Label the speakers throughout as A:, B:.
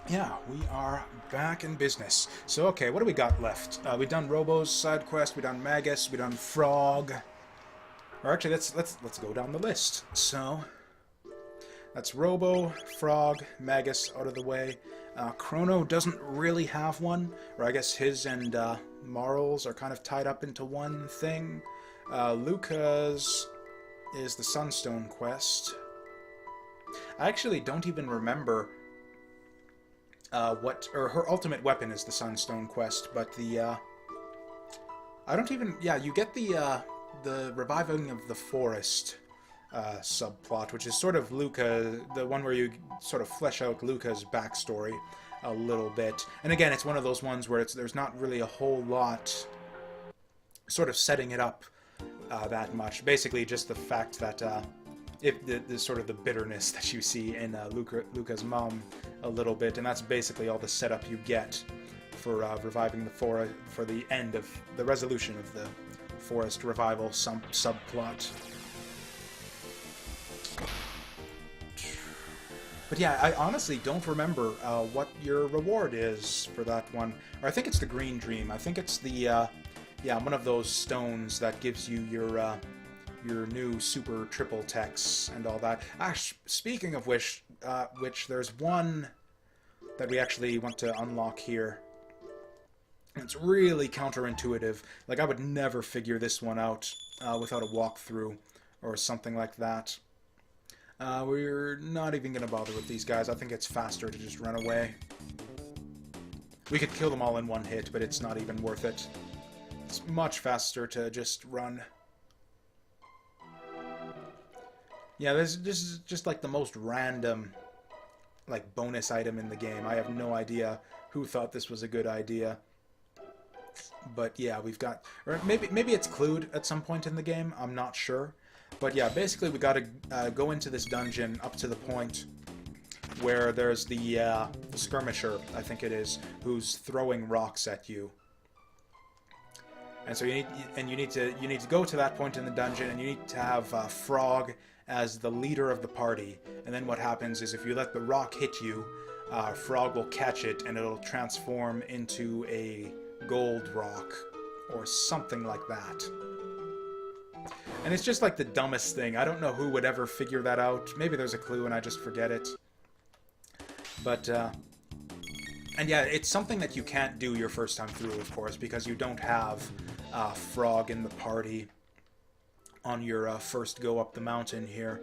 A: Yeah, we are back in business. So, okay, what do we got left? We've done Robo's side quest, we've done Magus, we've done Frog. Or actually, let's go down the list. So, that's Robo, Frog, Magus out of the way. Chrono doesn't really have one, or I guess his and Marle's are kind of tied up into one thing. Lucca's is the Sunstone quest. I actually don't even remember or her ultimate weapon is the Sunstone quest, but I don't even, yeah, you get the reviving of the forest subplot, which is sort of Lucca, the one where you sort of flesh out Lucca's backstory a little bit. And again, it's one of those ones where there's not really a whole lot sort of setting it up that much. Basically, just the fact that if the sort of the bitterness that you see in Lucca's mom a little bit, and that's basically all the setup you get for reviving the forest, for the end of the resolution of the forest revival subplot. But yeah, I honestly don't remember what your reward is for that one. Or I think it's the Green Dream. I think it's the yeah, one of those stones that gives you your new super triple techs and all that. Speaking of which there's one that we actually want to unlock here. It's really counterintuitive. Like, I would never figure this one out without a walkthrough or something like that. We're not even going to bother with these guys. I think it's faster to just run away. We could kill them all in one hit, but it's not even worth it. It's much faster to just run. Yeah, this is just like the most random like bonus item in the game. I have no idea who thought this was a good idea. But yeah, we've got, or maybe it's clued at some point in the game. I'm not sure. But yeah, basically we got to go into this dungeon up to the point where there's the skirmisher, I think it is, who's throwing rocks at you. And so you need to go to that point in the dungeon, and you need to have Frog as the leader of the party. And then what happens is if you let the rock hit you, Frog will catch it, and it'll transform into a gold rock or something like that. And it's just like the dumbest thing. I don't know who would ever figure that out. Maybe there's a clue and I just forget it. But and yeah, it's something that you can't do your first time through, of course, because you don't have Frog in the party on your first go up the mountain here.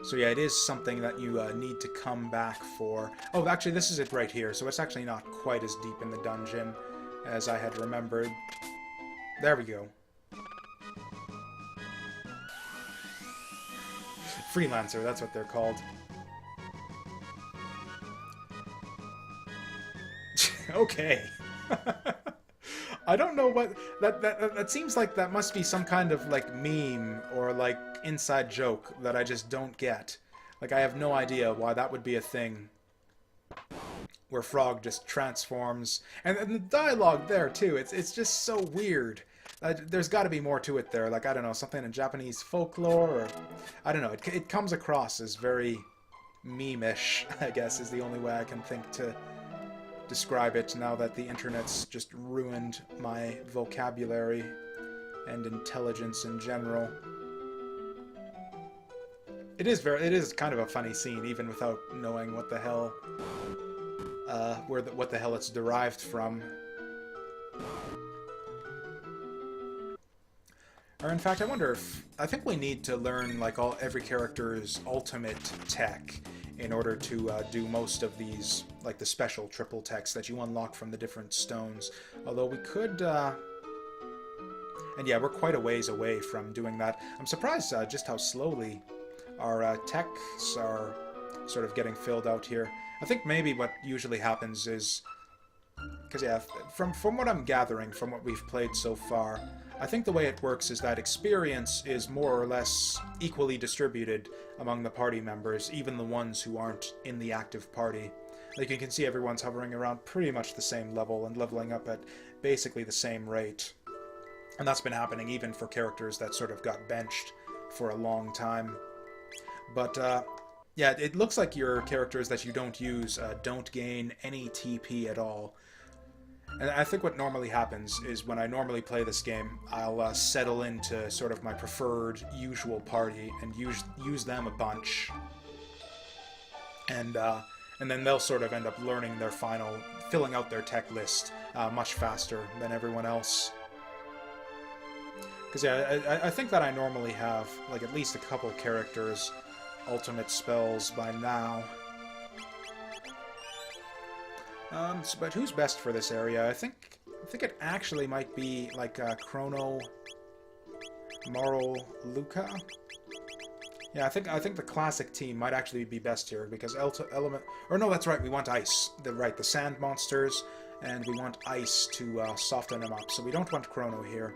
A: So yeah, it is something that you need to come back for. Oh, actually, this is it right here, so it's actually not quite as deep in the dungeon as I had remembered. There we go. Freelancer, that's what they're called. Okay. I don't know what that seems like. That must be some kind of like meme or like inside joke that I just don't get. Like, I have no idea why that would be a thing where Frog just transforms, and the dialogue there too. It's just so weird. There's got to be more to it there. Like, I don't know, something in Japanese folklore, or I don't know. It comes across as very meme-ish, I guess, is the only way I can think to describe it now that the internet's just ruined my vocabulary and intelligence in general. It is kind of a funny scene, even without knowing what the hell, what the hell it's derived from. Or in fact, I wonder if, I think we need to learn like every character's ultimate tech in order to do most of these, like the special triple techs that you unlock from the different stones. Although we could, and yeah, we're quite a ways away from doing that. I'm surprised just how slowly our techs are sort of getting filled out here. I think maybe what usually happens is, because yeah, from what I'm gathering from what we've played so far, I think the way it works is that experience is more or less equally distributed among the party members, even the ones who aren't in the active party. Like, you can see everyone's hovering around pretty much the same level and leveling up at basically the same rate. And that's been happening even for characters that sort of got benched for a long time. But, Yeah, it looks like your characters that you don't use don't gain any TP at all. And I think what normally happens is when I normally play this game, I'll settle into sort of my preferred usual party and use them a bunch. And then they'll sort of end up learning their filling out their tech list much faster than everyone else. Because yeah, I think that I normally have like at least a couple characters ultimate spells by now. But who's best for this area? I think it actually might be like Chrono, Marle, Lucca. Yeah, I think the classic team might actually be best here because element. Or no, that's right. We want ice. The sand monsters, and we want ice to soften them up. So we don't want Chrono here.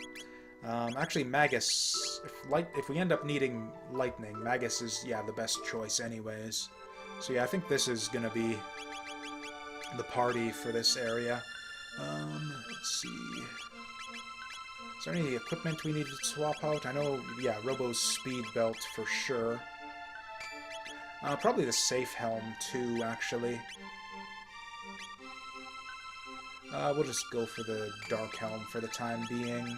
A: Actually, Magus. If we end up needing lightning, Magus is the best choice anyways. So yeah, I think this is gonna be the party for this area. Let's see. Is there any equipment we need to swap out? I know, yeah, Robo's speed belt for sure. Probably the safe helm too, actually. We'll just go for the dark helm for the time being.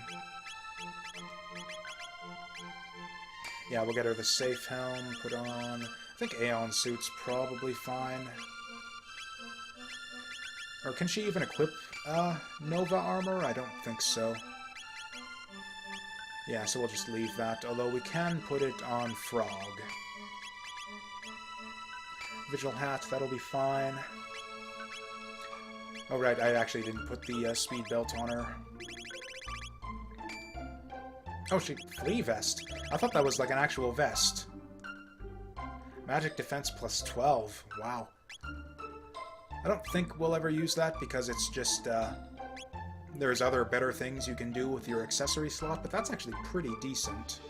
A: Yeah, we'll get her the safe helm put on. I think Aeon suit's probably fine. Or can she even equip Nova armor? I don't think so. Yeah, so we'll just leave that, although we can put it on Frog. Vigil hat, that'll be fine. Oh right, I actually didn't put the speed belt on her. Oh, flea vest. I thought that was like an actual vest. Magic defense plus 12. Wow. I don't think we'll ever use that because it's just, there's other better things you can do with your accessory slot, but that's actually pretty decent.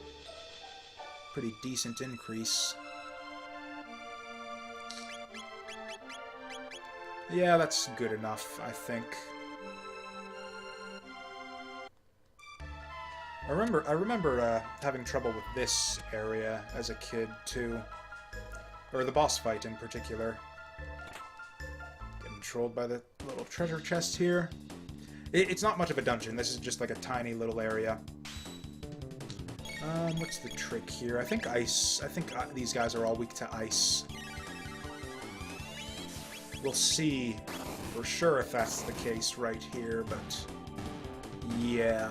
A: Pretty decent increase. Yeah, that's good enough, I think. I remember having trouble with this area as a kid, too. Or the boss fight in particular. Getting trolled by the little treasure chest here. It's not much of a dungeon, this is just like a tiny little area. What's the trick here? I think ice. I think these guys are all weak to ice. We'll see for sure if that's the case right here, but yeah.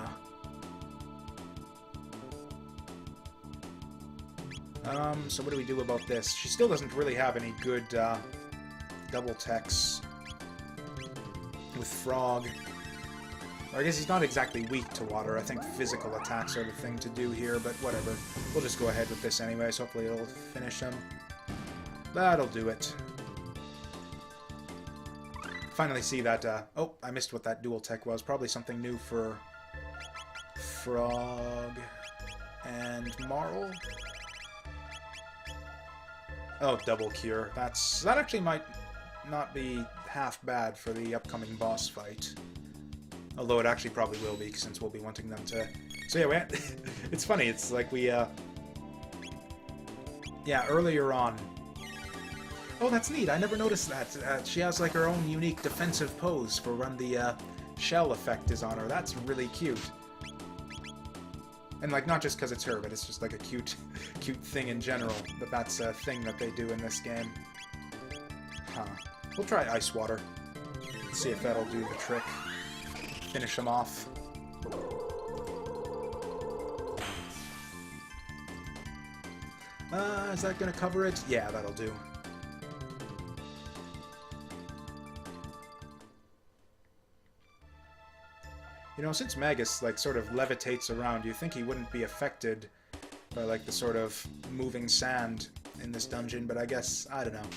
A: So what do we do about this? She still doesn't really have any good double techs with Frog. Or I guess he's not exactly weak to water. I think physical attacks are the thing to do here, but whatever. We'll just go ahead with this anyway, so hopefully it'll finish him. That'll do it. Finally see that, oh, I missed what that dual tech was. Probably something new for Frog and Marle. Oh, double cure. That actually might not be half bad for the upcoming boss fight. Although it actually probably will be, since we'll be wanting them to... So yeah, it's funny, it's like we, yeah, earlier on... Oh, that's neat, I never noticed that. She has, like, her own unique defensive pose for when the, shell effect is on her. That's really cute. And, like, not just because it's her, but it's just, like, a cute thing in general. But that's a thing that they do in this game. Huh. We'll try Ice Water. Let's see if that'll do the trick. Finish him off. Is that gonna cover it? Yeah, that'll do. You know, since Magus, like, sort of levitates around, you'd think he wouldn't be affected by, like, the sort of moving sand in this dungeon, but I guess, I don't know.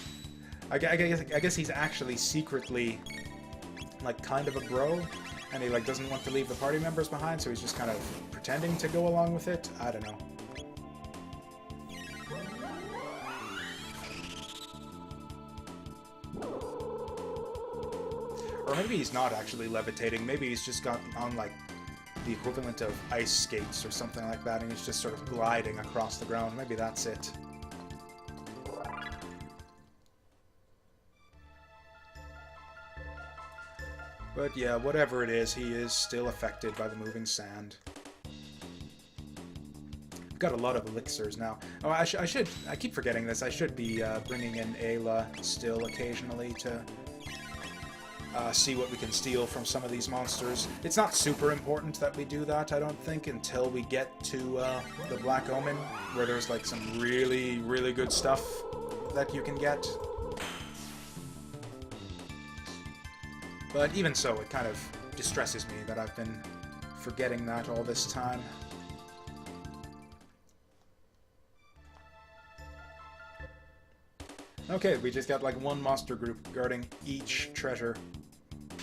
A: I guess he's actually secretly, like, kind of a bro, and he, like, doesn't want to leave the party members behind, so he's just kind of pretending to go along with it? I don't know. Or maybe he's not actually levitating. Maybe he's just got on, like, the equivalent of ice skates or something like that, and he's just sort of gliding across the ground. Maybe that's it. But yeah, whatever it is, he is still affected by the moving sand. We've got a lot of elixirs now. Oh, I keep forgetting this. I should be bringing in Ayla still occasionally to see what we can steal from some of these monsters. It's not super important that we do that, I don't think, until we get to the Black Omen, where there's like some really, really good stuff that you can get. But even so, it kind of distresses me that I've been forgetting that all this time. Okay, we just got like one monster group guarding each treasure.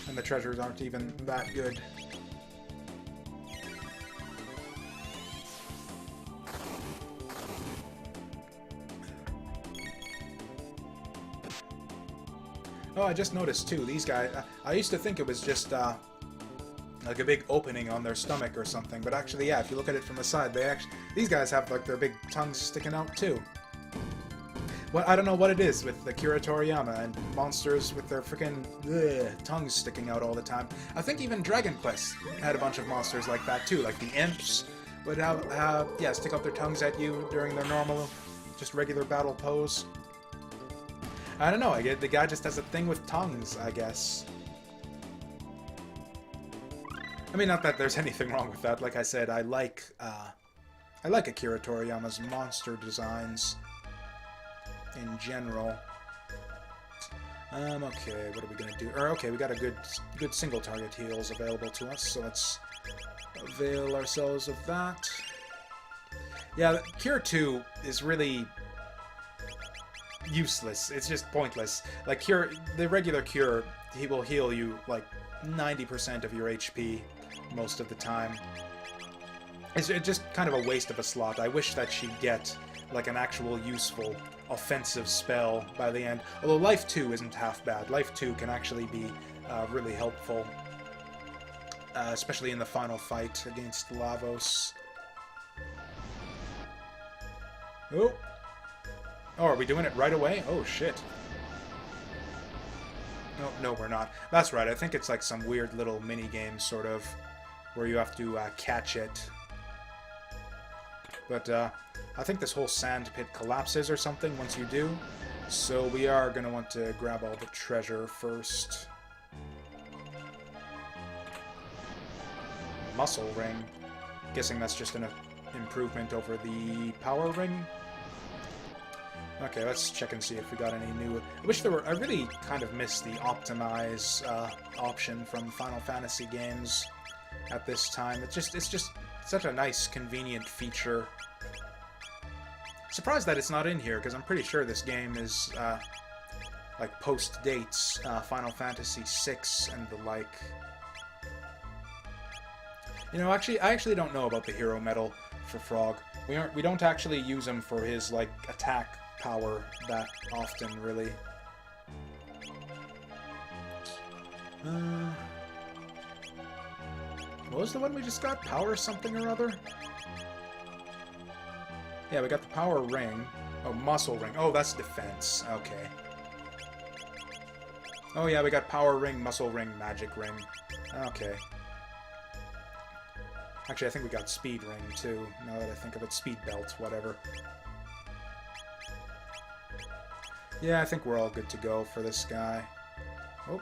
A: And the treasures aren't even that good. Oh, I just noticed too, these guys, I used to think it was just like a big opening on their stomach or something, but actually, yeah, if you look at it from the side, these guys have like their big tongues sticking out too. Well, I don't know what it is with the Akira Toriyama and monsters with their freaking tongues sticking out all the time. I think even Dragon Quest had a bunch of monsters like that too, like the imps would stick out their tongues at you during their normal, just regular battle pose. I don't know, I get the guy just has a thing with tongues, I guess. I mean, not that there's anything wrong with that. Like I said, I like Akira Toriyama's monster designs in general. Okay, what are we gonna do? Okay, we got a good single target heals available to us, so let's avail ourselves of that. Yeah, Cure 2 is really useless. It's just pointless. Like the regular Cure, he will heal you like 90% of your HP most of the time. It's just kind of a waste of a slot. I wish that she'd get like an actual useful offensive spell by the end. Although Life 2 isn't half bad. Life 2 can actually be really helpful. Especially in the final fight against Lavos. Oh! Oh, are we doing it right away? Oh, shit. No, we're not. That's right, I think it's like some weird little mini-game, sort of, where you have to catch it. But, I think this whole sand pit collapses or something once you do, so we are going to want to grab all the treasure first. Muscle ring. Guessing that's just an improvement over the power ring. Okay, let's check and see if we got any new... I really kind of miss the optimize option from Final Fantasy games at this time. It's just such a nice, convenient feature. Surprised that it's not in here, because I'm pretty sure this game is, like, post-dates Final Fantasy VI and the like. You know, I actually don't know about the hero medal for Frog. We don't actually use him for his, like, attack power that often, really. What was the one we just got? Power something or other? Yeah, we got the power ring. Oh, muscle ring. Oh, that's defense. Okay. Oh yeah, we got power ring, muscle ring, magic ring. Okay. Actually, I think we got speed ring, too, now that I think of it. Speed belt, whatever. Yeah, I think we're all good to go for this guy. Oh.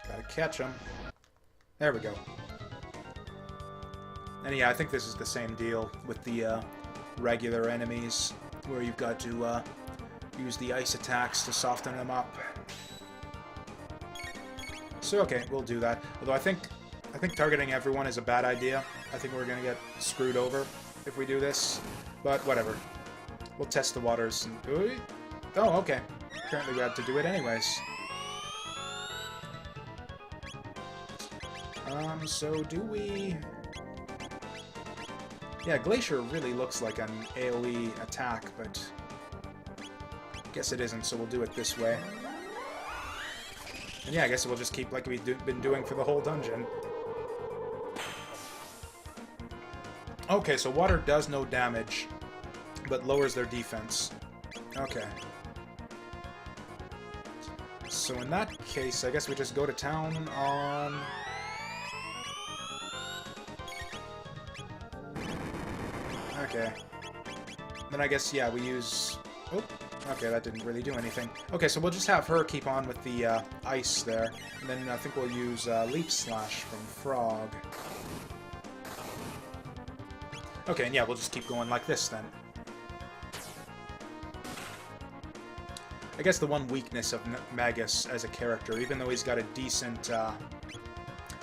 A: Gotta catch him. There we go. And yeah, I think this is the same deal with the regular enemies, where you've got to use the ice attacks to soften them up. So okay, we'll do that. Although I think targeting everyone is a bad idea. I think we're gonna get screwed over if we do this. But whatever. We'll test the waters. And... oh, okay. Apparently we had to do it anyways. So do we... yeah, Glacier really looks like an AoE attack, but... I guess it isn't, so we'll do it this way. And yeah, I guess we'll just keep like we've been doing for the whole dungeon. Okay, so water does no damage, but lowers their defense. Okay. So in that case, I guess we just go to town on... Okay. Then I guess, yeah, we use... Oh, okay, that didn't really do anything. Okay, so we'll just have her keep on with the ice there. And then I think we'll use Leap Slash from Frog. Okay, and yeah, we'll just keep going like this then. I guess the one weakness of Magus as a character, even though he's got a decent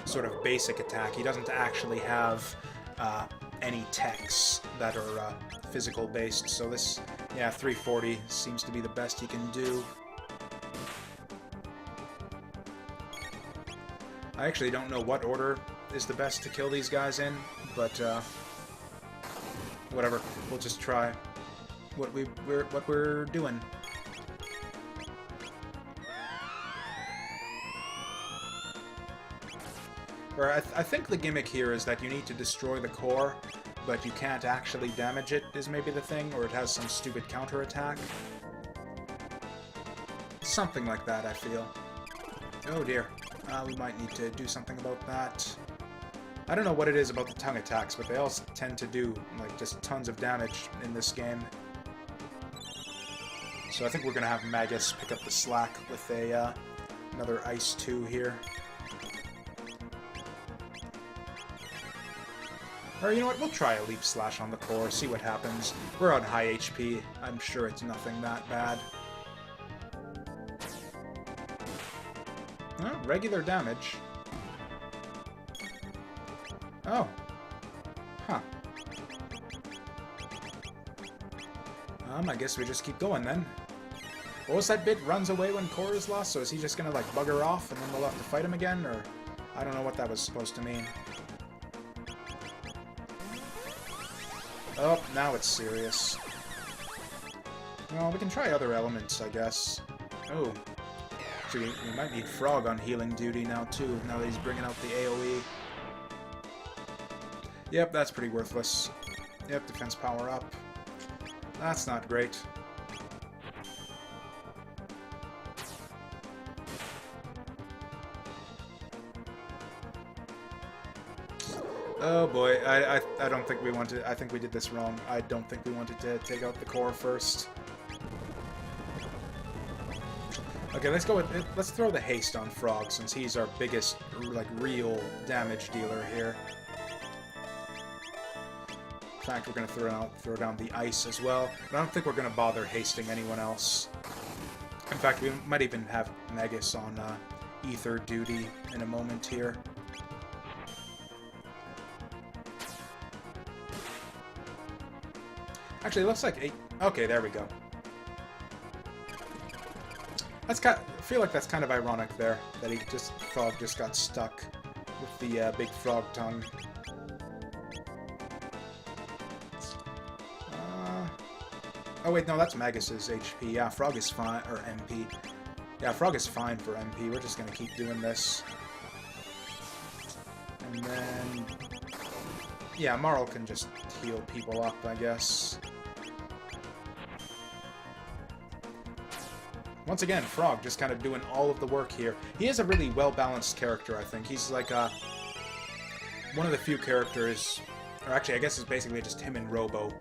A: sort of basic attack, he doesn't actually have any techs that are physical based. So this, yeah, 340 seems to be the best he can do. I actually don't know what order is the best to kill these guys in, but whatever. We'll just try what we're doing. Or I think the gimmick here is that you need to destroy the core, but you can't actually damage it, is maybe the thing, or it has some stupid counterattack. Something like that, I feel. Oh dear. We might need to do something about that. I don't know what it is about the tongue attacks, but they all tend to do, like, just tons of damage in this game. So I think we're gonna have Magus pick up the slack with a, another Ice 2 here. Or, you know what, we'll try a Leap Slash on the core, see what happens. We're on high HP. I'm sure it's nothing that bad. Oh, regular damage. Oh. Huh. I guess we just keep going then. What was that bit? Runs away when core is lost? So is he just gonna, like, bugger off and then we'll have to fight him again? Or, I don't know what that was supposed to mean. Oh, now it's serious. Well, we can try other elements, I guess. Oh. Actually, we might need Frog on healing duty now, too, now that he's bringing out the AoE. Yep, that's pretty worthless. Yep, defense power up. That's not great. Oh boy, I don't think we wanted... I think we did this wrong. I don't think we wanted to take out the core first. Okay, let's go with... Let's throw the haste on Frog, since he's our biggest, like, real damage dealer here. In fact, we're going to throw down the ice as well. But I don't think we're going to bother hasting anyone else. In fact, we might even have Magus on ether duty in a moment here. Actually, it looks like 8... Okay, there we go. That's kind of, I feel like that's kind of ironic there, that Frog just got stuck with the big frog tongue. Oh wait, no, that's Magus's HP. Yeah, Frog is fine, or MP. Yeah, Frog is fine for MP. We're just gonna keep doing this. And then... Yeah, Marle can just heal people up, I guess. Once again, Frog just kind of doing all of the work here. He is a really well-balanced character, I think. He's like one of the few characters, or actually I guess it's basically just him and Robo,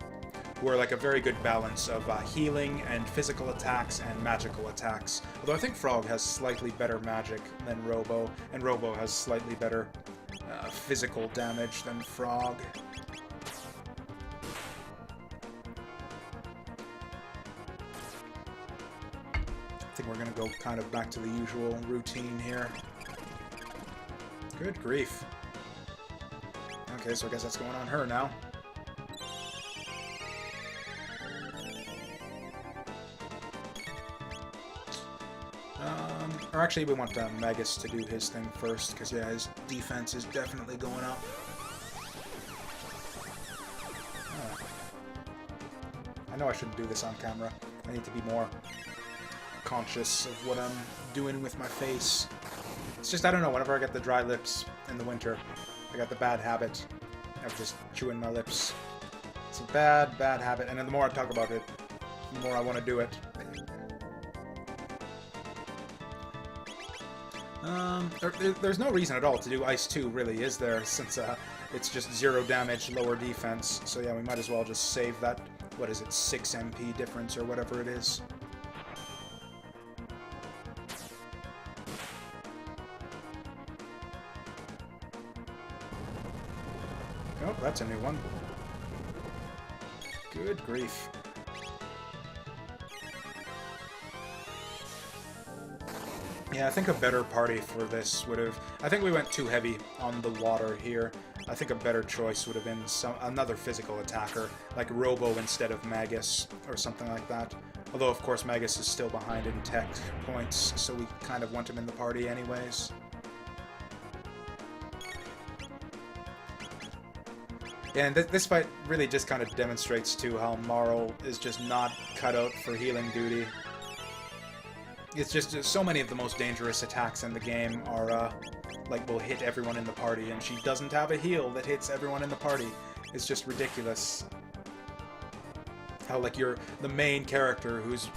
A: who are like a very good balance of healing and physical attacks and magical attacks. Although I think Frog has slightly better magic than Robo, and Robo has slightly better physical damage than Frog. I think we're gonna go kind of back to the usual routine here. Good grief. Okay, so I guess that's going on her now. Or actually, we want Magus to do his thing first, because yeah, his defense is definitely going up. Oh. I know I shouldn't do this on camera. I need to be more conscious of what I'm doing with my face. It's just, I don't know, whenever I get the dry lips in the winter, I got the bad habit of just chewing my lips. It's a bad, bad habit, and then the more I talk about it, the more I want to do it. There's no reason at all to do Ice 2, really, is there? Since it's just 0 damage, lower defense. So yeah, we might as well just save that, what is it, 6 MP difference or whatever it is. Oh, that's a new one. Good grief. Yeah, I think a better party for this would have... I think we went too heavy on the water here. I think a better choice would have been another physical attacker, like Robo instead of Magus, or something like that. Although, of course, Magus is still behind in tech points, so we kind of want him in the party anyways. Yeah, and this fight really just kind of demonstrates, too, how Marle is just not cut out for healing duty. It's just so many of the most dangerous attacks in the game are, like, will hit everyone in the party, and she doesn't have a heal that hits everyone in the party. It's just ridiculous. How, like, you're the main character whose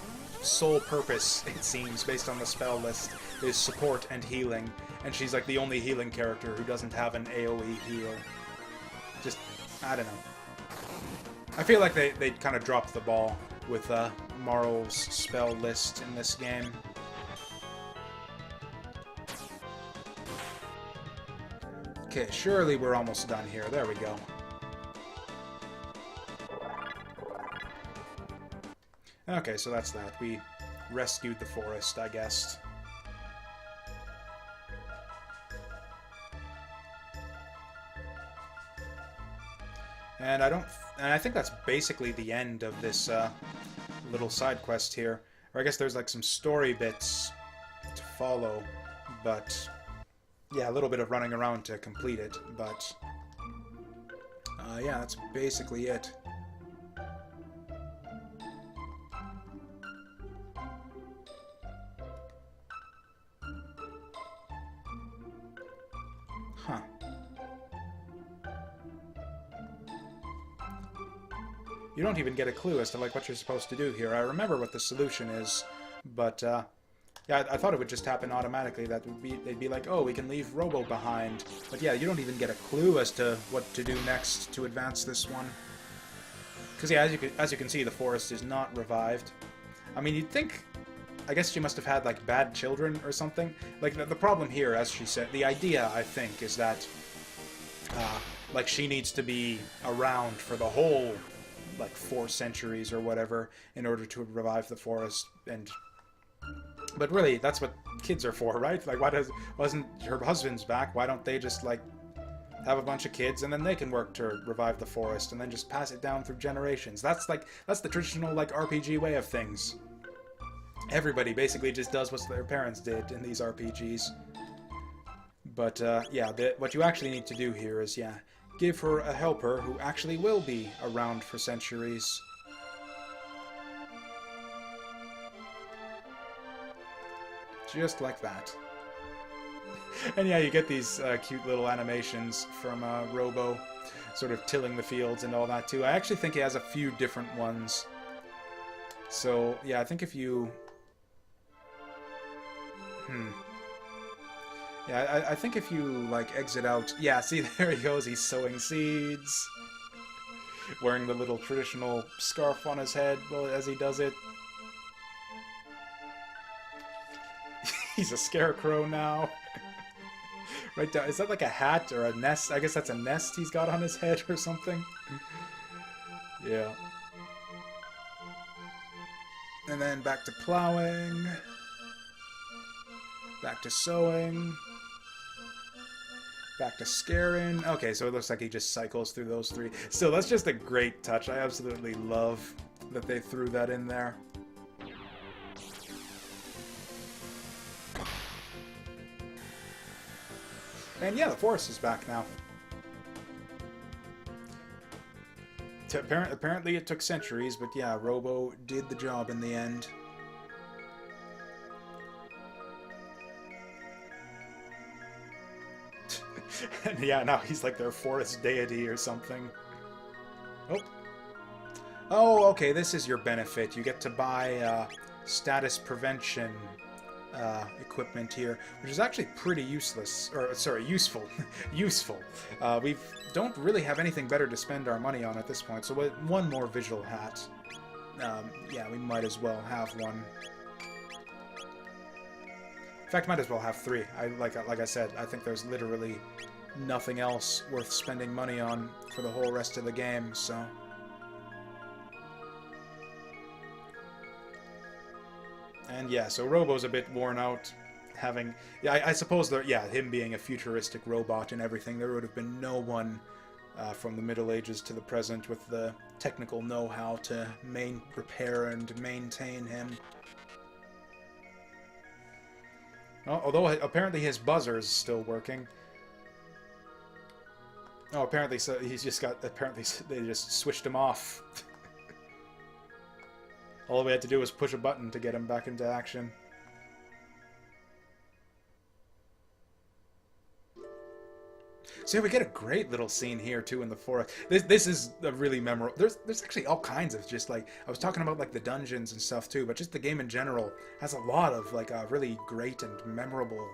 A: sole purpose, it seems, based on the spell list, is support and healing, and she's, like, the only healing character who doesn't have an AoE heal. Just, I don't know. I feel like they kind of dropped the ball with Marle's spell list in this game. Okay, surely we're almost done here. There we go. Okay, so that's that. We rescued the forest, I guess. And I think that's basically the end of this little side quest here. Or I guess there's like some story bits to follow, but yeah, a little bit of running around to complete it, but yeah, that's basically it. Huh. You don't even get a clue as to like what you're supposed to do here. I remember what the solution is, but yeah, I thought it would just happen automatically. That would be they'd be like, oh, we can leave Robo behind. But yeah, you don't even get a clue as to what to do next to advance this one. Because yeah, as you can see, the forest is not revived. I mean, you'd think, I guess she must have had like bad children or something. Like the problem here, as she said, the idea I think is that like she needs to be around for the whole like 4 centuries or whatever in order to revive the forest. And but really, that's what kids are for, right? Like, wasn't her husband's back? Why don't they just like have a bunch of kids and then they can work to revive the forest and then just pass it down through generations? That's the traditional like RPG way of things. Everybody basically just does what their parents did in these RPGs. But yeah, what you actually need to do here is give her a helper who actually will be around for centuries. Just like that. And yeah, you get these cute little animations from Robo, sort of tilling the fields and all that too. I actually think he has a few different ones. So yeah, I think if you... Yeah, I think if you, like, exit out... Yeah, see, there he goes, he's sowing seeds. Wearing the little traditional scarf on his head as he does it. He's a scarecrow now. Right down. Is that like a hat or a nest? I guess that's a nest he's got on his head or something. Yeah. And then back to plowing. Back to sowing. Back to scaring. Okay, so it looks like he just cycles through those 3. Still, that's just a great touch. I absolutely love that they threw that in there. And yeah, the forest is back now. Apparently it took centuries, but yeah, Robo did the job in the end. And yeah, now he's like their forest deity or something. Oh. Oh, okay, this is your benefit. You get to buy status prevention equipment here, which is actually pretty useless, or sorry, useful. Useful. We don't really have anything better to spend our money on at this point, so one more visual hat. Yeah, we might as well have one. In fact, might as well have 3. Like I said, I think there's literally nothing else worth spending money on for the whole rest of the game, so... And yeah, so Robo's a bit worn out, having... Yeah, I suppose, yeah, him being a futuristic robot and everything, there would have been no one from the Middle Ages to the present with the technical know-how to repair and maintain him. Well, although apparently his buzzer's still working. Oh, apparently so he's just got... Apparently they just switched him off. All we had to do was push a button to get him back into action. So yeah, we get a great little scene here too in the forest. This is a really memorable. There's actually all kinds of just like I was talking about like the dungeons and stuff too, but just the game in general has a lot of like really great and memorable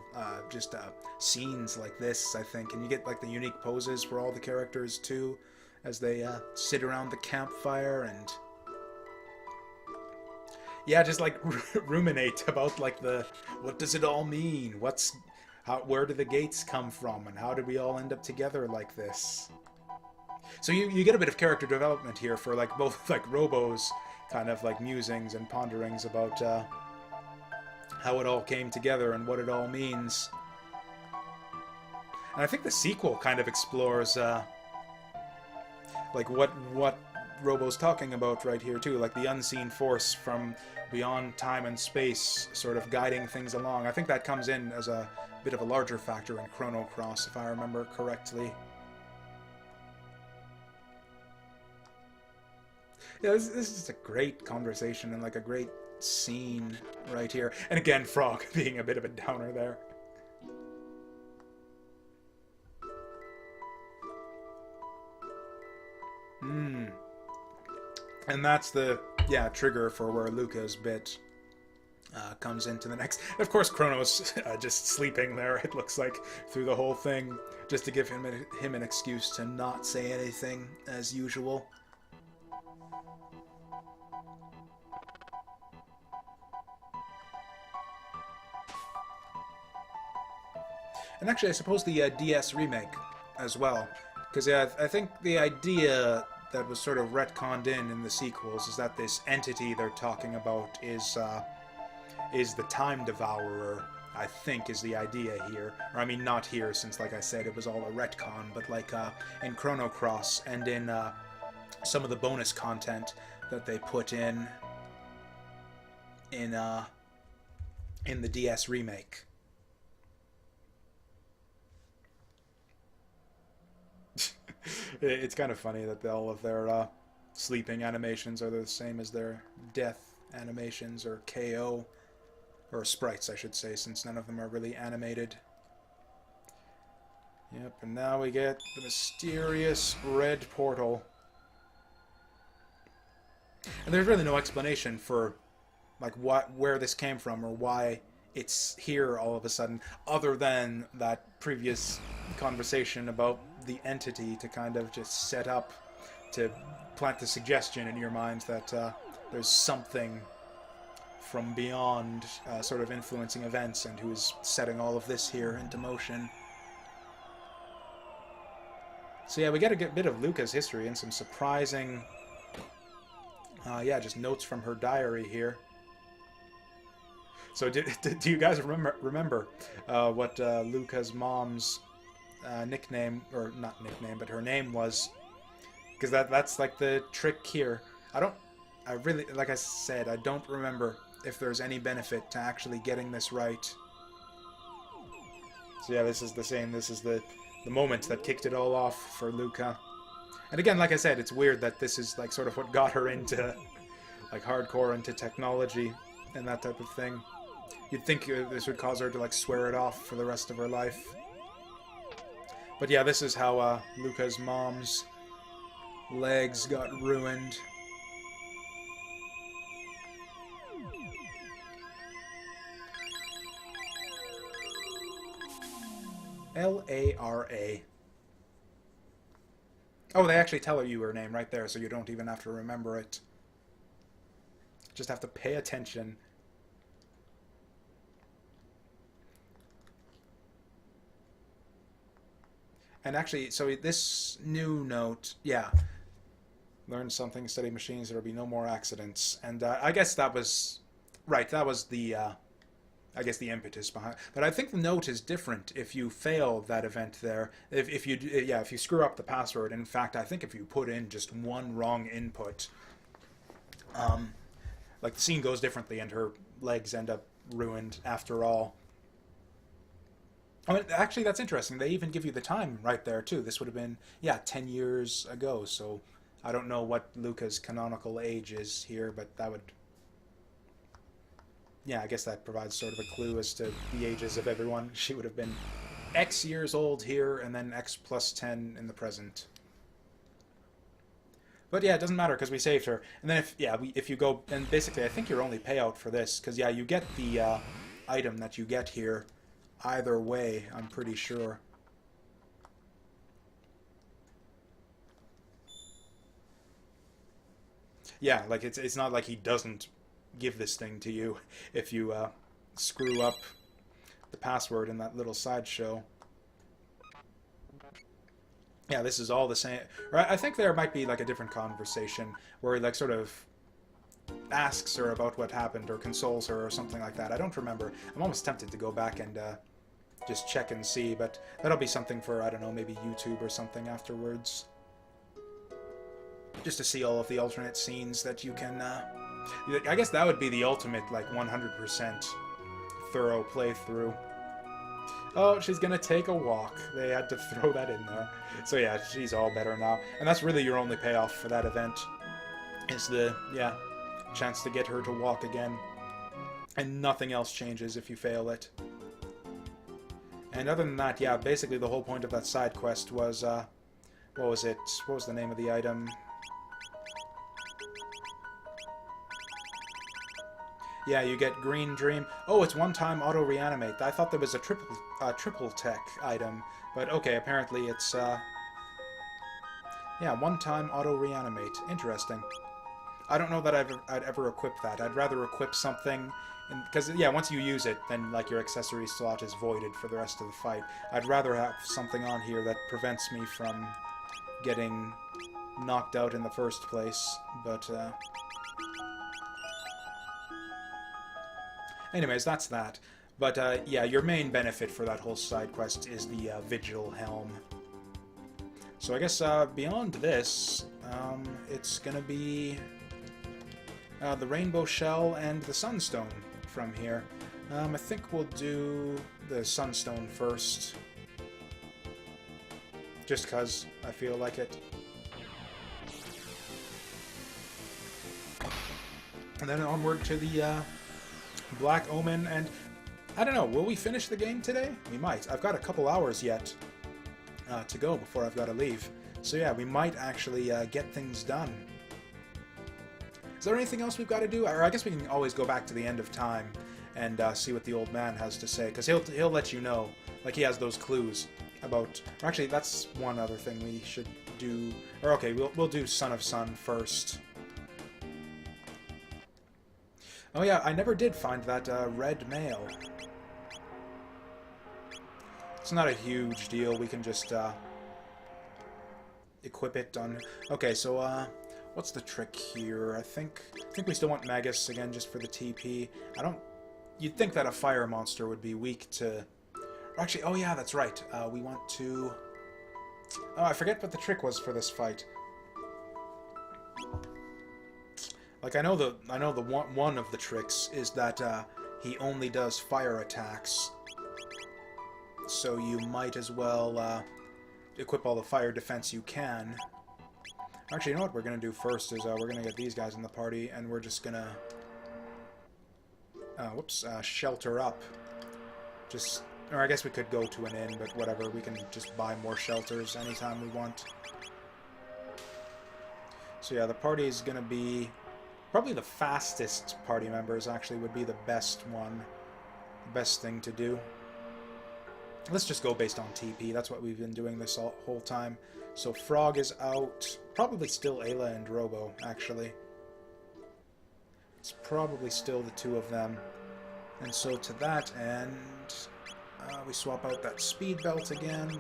A: scenes like this, I think, and you get like the unique poses for all the characters too, as they sit around the campfire and. Yeah, just like ruminate about like what does it all mean? Where do the gates come from, and how did we all end up together like this? So you get a bit of character development here for like both like Robo's kind of like musings and ponderings about how it all came together and what it all means. And I think the sequel kind of explores like what Robo's talking about right here too, like the unseen force from beyond time and space sort of guiding things along. I think that comes in as a bit of a larger factor in Chrono Cross, if I remember correctly. Yeah, this is a great conversation and like a great scene right here. And again, Frog being a bit of a downer there. And that's the, trigger for where Lucca's bit comes into the next. And of course, Crono's just sleeping there, it looks like, through the whole thing, just to give him an excuse to not say anything, as usual. And actually, I suppose the DS remake as well. Because I think the idea that was sort of retconned in the sequels is that this entity they're talking about is the Time Devourer, I think is the idea here. Or I mean, not here, since like I said, it was all a retcon, but like in Chrono Cross and in some of the bonus content that they put in the DS remake. It's kind of funny that all of their sleeping animations are the same as their death animations, or KO, or sprites, I should say, since none of them are really animated. Yep, and now we get the mysterious red portal. And there's really no explanation for like where this came from or why it's here all of a sudden, other than that previous conversation about the entity to kind of just set up to plant the suggestion in your minds that there's something from beyond sort of influencing events and who's setting all of this here into motion. So yeah, we get a bit of Lucca's history and some surprising just notes from her diary here. So do you guys remember what Lucca's mom's nickname, or not nickname, but her name was? Because that's like the trick here. I really, like I said, I don't remember if there's any benefit to actually getting this right. So yeah, this is the same. This is the moment that kicked it all off for Lucca. And again, like I said, it's weird that this is like sort of what got her into like hardcore into technology and that type of thing. You'd think this would cause her to like swear it off for the rest of her life. But yeah, this is how Lucca's mom's legs got ruined. Lara. Oh, they actually tell you her name right there, so you don't even have to remember it. Just have to pay attention. And actually, so this new note, yeah, learn something, study machines, there will be no more accidents. And I guess that was, right, that was the, I guess the impetus behind. But I think the note is different if you fail that event there. If you, yeah, if you screw up the password. In fact, I think if you put in just one wrong input, like the scene goes differently and her legs end up ruined after all. I mean, actually, that's interesting. They even give you the time right there, too. This would have been, yeah, 10 years ago. So I don't know what Lucca's canonical age is here, but that would... Yeah, I guess that provides sort of a clue as to the ages of everyone. She would have been X years old here, and then X plus 10 in the present. But yeah, it doesn't matter because we saved her. And then if you go... And basically, I think your only payout for this, because yeah, you get the item that you get here either way, I'm pretty sure. Yeah, like it's not like he doesn't give this thing to you if you screw up the password in that little sideshow. Yeah, this is all the same. Right? I think there might be like a different conversation where he like sort of asks her about what happened or consoles her or something like that. I don't remember. I'm almost tempted to go back and just check and see, but that'll be something for, I don't know, maybe YouTube or something afterwards. Just to see all of the alternate scenes that you can... I guess that would be the ultimate, like, 100% thorough playthrough. Oh, she's gonna take a walk. They had to throw that in there. So yeah, she's all better now. And that's really your only payoff for that event. Is the, yeah, chance to get her to walk again. And nothing else changes if you fail it. And other than that, yeah, basically the whole point of that side quest was, what was it? What was the name of the item? Yeah, you get Green Dream. Oh, it's one-time auto-reanimate. I thought there was a triple tech item, but okay, apparently it's, yeah, one-time auto-reanimate. Interesting. I don't know that I'd ever equip that. I'd rather equip something... Because, yeah, once you use it, then, like, your accessory slot is voided for the rest of the fight. I'd rather have something on here that prevents me from getting knocked out in the first place, but, anyways, that's that. But, yeah, your main benefit for that whole side quest is the, Vigil Helm. So I guess, beyond this, it's gonna be... the Rainbow Shell and the Sunstone from here. I think we'll do the Sunstone first. Just because I feel like it. And then onward to the Black Omen, and I don't know, will we finish the game today? We might. I've got a couple hours yet to go before I've got to leave. So yeah, we might actually get things done. Is there anything else we've got to do? Or I guess we can always go back to the end of time and see what the old man has to say, because he'll let you know. Like, he has those clues about... Or actually, that's one other thing we should do. Or okay, we'll do Son of Sun first. Oh yeah, I never did find that red mail. It's not a huge deal. We can just equip it on... Okay, so what's the trick here? I think we still want Magus again just for the TP. I don't... You'd think that a fire monster would be weak to... Actually, oh yeah, that's right. We want to... Oh, I forget what the trick was for this fight. Like, I know the one of the tricks is that he only does fire attacks. So you might as well equip all the fire defense you can. Actually, you know what we're going to do first is we're going to get these guys in the party, and we're just going to... shelter up. Just... Or I guess we could go to an inn, but whatever. We can just buy more shelters anytime we want. So yeah, the party is going to be... Probably the fastest party members, actually, would be the best one. The best thing to do. Let's just go based on TP. That's what we've been doing this whole time. So Frog is out. Probably still Ayla and Robo, actually. It's probably still the two of them. And so to that end, we swap out that speed belt again.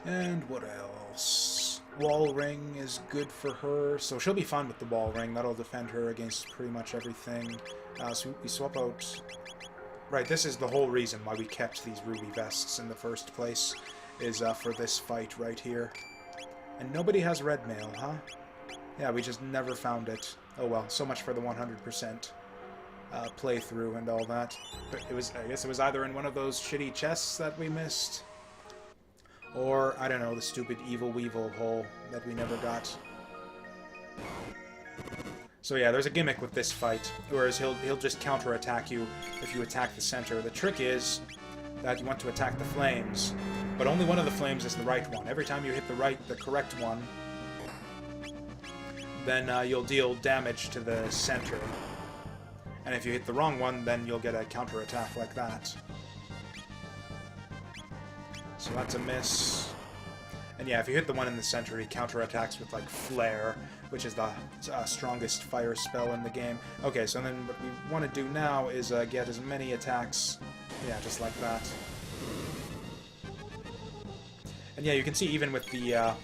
A: And what else? Wall ring is good for her, so she'll be fine with the wall ring. That'll defend her against pretty much everything. So we swap out... Right, this is the whole reason why we kept these ruby vests in the first place, is for this fight right here. And nobody has red mail, huh? Yeah, we just never found it. Oh well, so much for the 100% playthrough and all that. But it was, I guess it was either in one of those shitty chests that we missed, or, I don't know, the stupid Evil Weevil hole that we never got. So yeah, there's a gimmick with this fight, whereas he'll just counter-attack you if you attack the center. The trick is that you want to attack the flames, but only one of the flames is the right one. Every time you hit the correct one, then you'll deal damage to the center. And if you hit the wrong one, then you'll get a counter-attack like that. So that's a miss. And yeah, if you hit the one in the center, he counterattacks with, like, Flare, which is the strongest fire spell in the game. Okay, so then what we want to do now is get as many attacks, yeah, just like that. And yeah, you can see even with the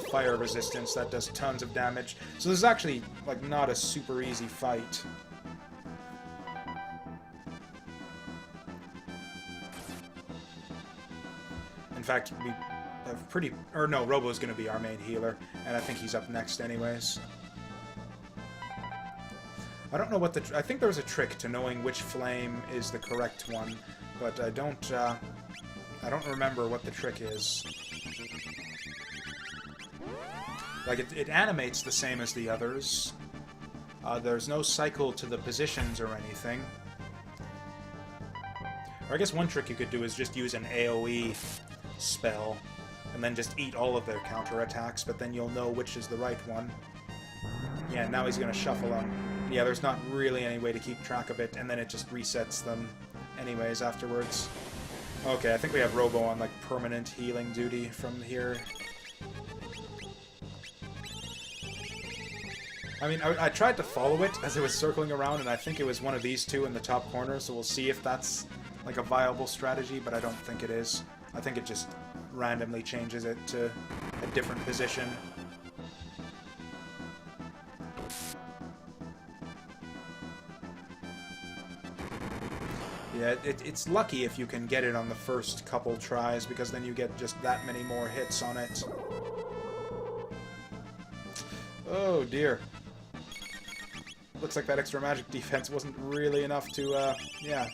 A: fire resistance, that does tons of damage. So this is actually, like, not a super easy fight. In fact, we have pretty... Or no, Robo's going to be our main healer, and I think he's up next anyways. I don't know what the... I think there's a trick to knowing which flame is the correct one, but I don't remember what the trick is. Like, it animates the same as the others. There's no cycle to the positions or anything. Or I guess one trick you could do is just use an AoE spell, and then just eat all of their counterattacks, but then you'll know which is the right one. Yeah, now he's going to shuffle them. Yeah, there's not really any way to keep track of it, and then it just resets them anyways afterwards. Okay, I think we have Robo on, like, permanent healing duty from here. I mean, I tried to follow it as it was circling around, and I think it was one of these two in the top corner, so we'll see if that's, like, a viable strategy, but I don't think it is. I think it just randomly changes it to a different position. Yeah, it's lucky if you can get it on the first couple tries, because then you get just that many more hits on it. Oh dear. Looks like that extra magic defense wasn't really enough to, yeah,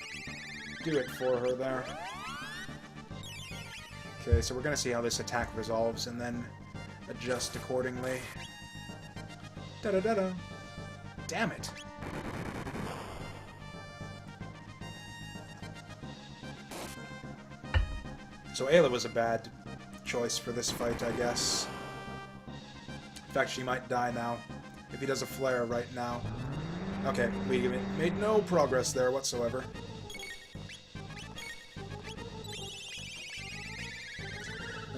A: do it for her there. Okay, so we're gonna see how this attack resolves, and then adjust accordingly. Da-da-da-da. Damn it! So Ayla was a bad choice for this fight, I guess. In fact, she might die now, if he does a flare right now. Okay, we made no progress there whatsoever.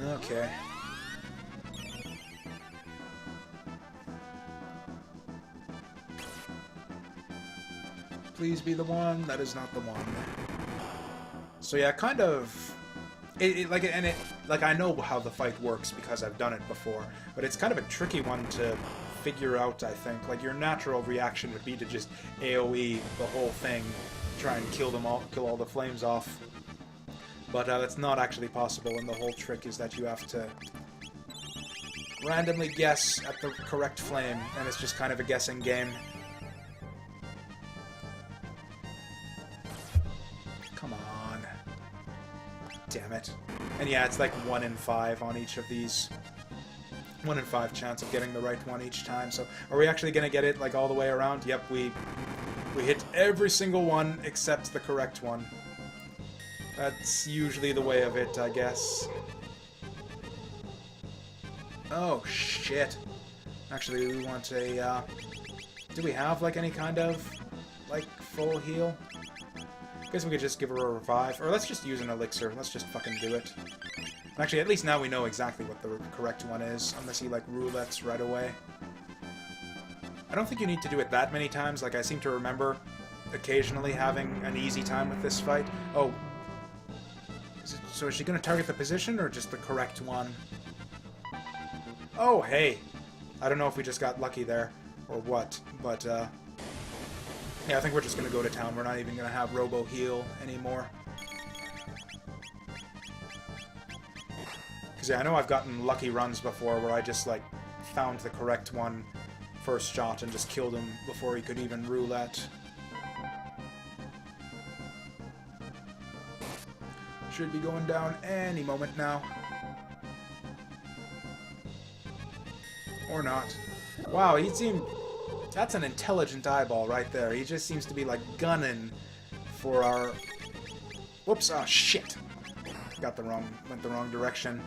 A: Okay. Please be the one. That is not the one. So yeah, kind of... Like, I know how the fight works because I've done it before, but it's kind of a tricky one to figure out, I think. Like, your natural reaction would be to just AoE the whole thing, try and kill them all, kill all the flames off. But that's not actually possible, and the whole trick is that you have to randomly guess at the correct flame, and it's just kind of a guessing game. Come on. Damn it. And yeah, it's like 1 in 5 on each of these. 1 in 5 chance of getting the right one each time. So, are we actually going to get it, like, all the way around? Yep, we hit every single one except the correct one. That's usually the way of it, I guess. Oh, shit. Actually, we want a, do we have, like, any kind of, like, full heal? I guess we could just give her a revive. Or let's just use an elixir. Let's just fucking do it. Actually, at least now we know exactly what the correct one is. Unless he, like, roulettes right away. I don't think you need to do it that many times. Like, I seem to remember occasionally having an easy time with this fight. Oh. So is she going to target the position or just the correct one? Oh, hey. I don't know if we just got lucky there or what, but, yeah, I think we're just going to go to town. We're not even going to have Robo heal anymore. Because, yeah, I know I've gotten lucky runs before where I just, like, found the correct one first shot and just killed him before he could even roulette. Should be going down any moment now. Or not. Wow, he seemed... That's an intelligent eyeball right there. He just seems to be, like, gunning for our... Whoops, oh, shit. Went the wrong direction.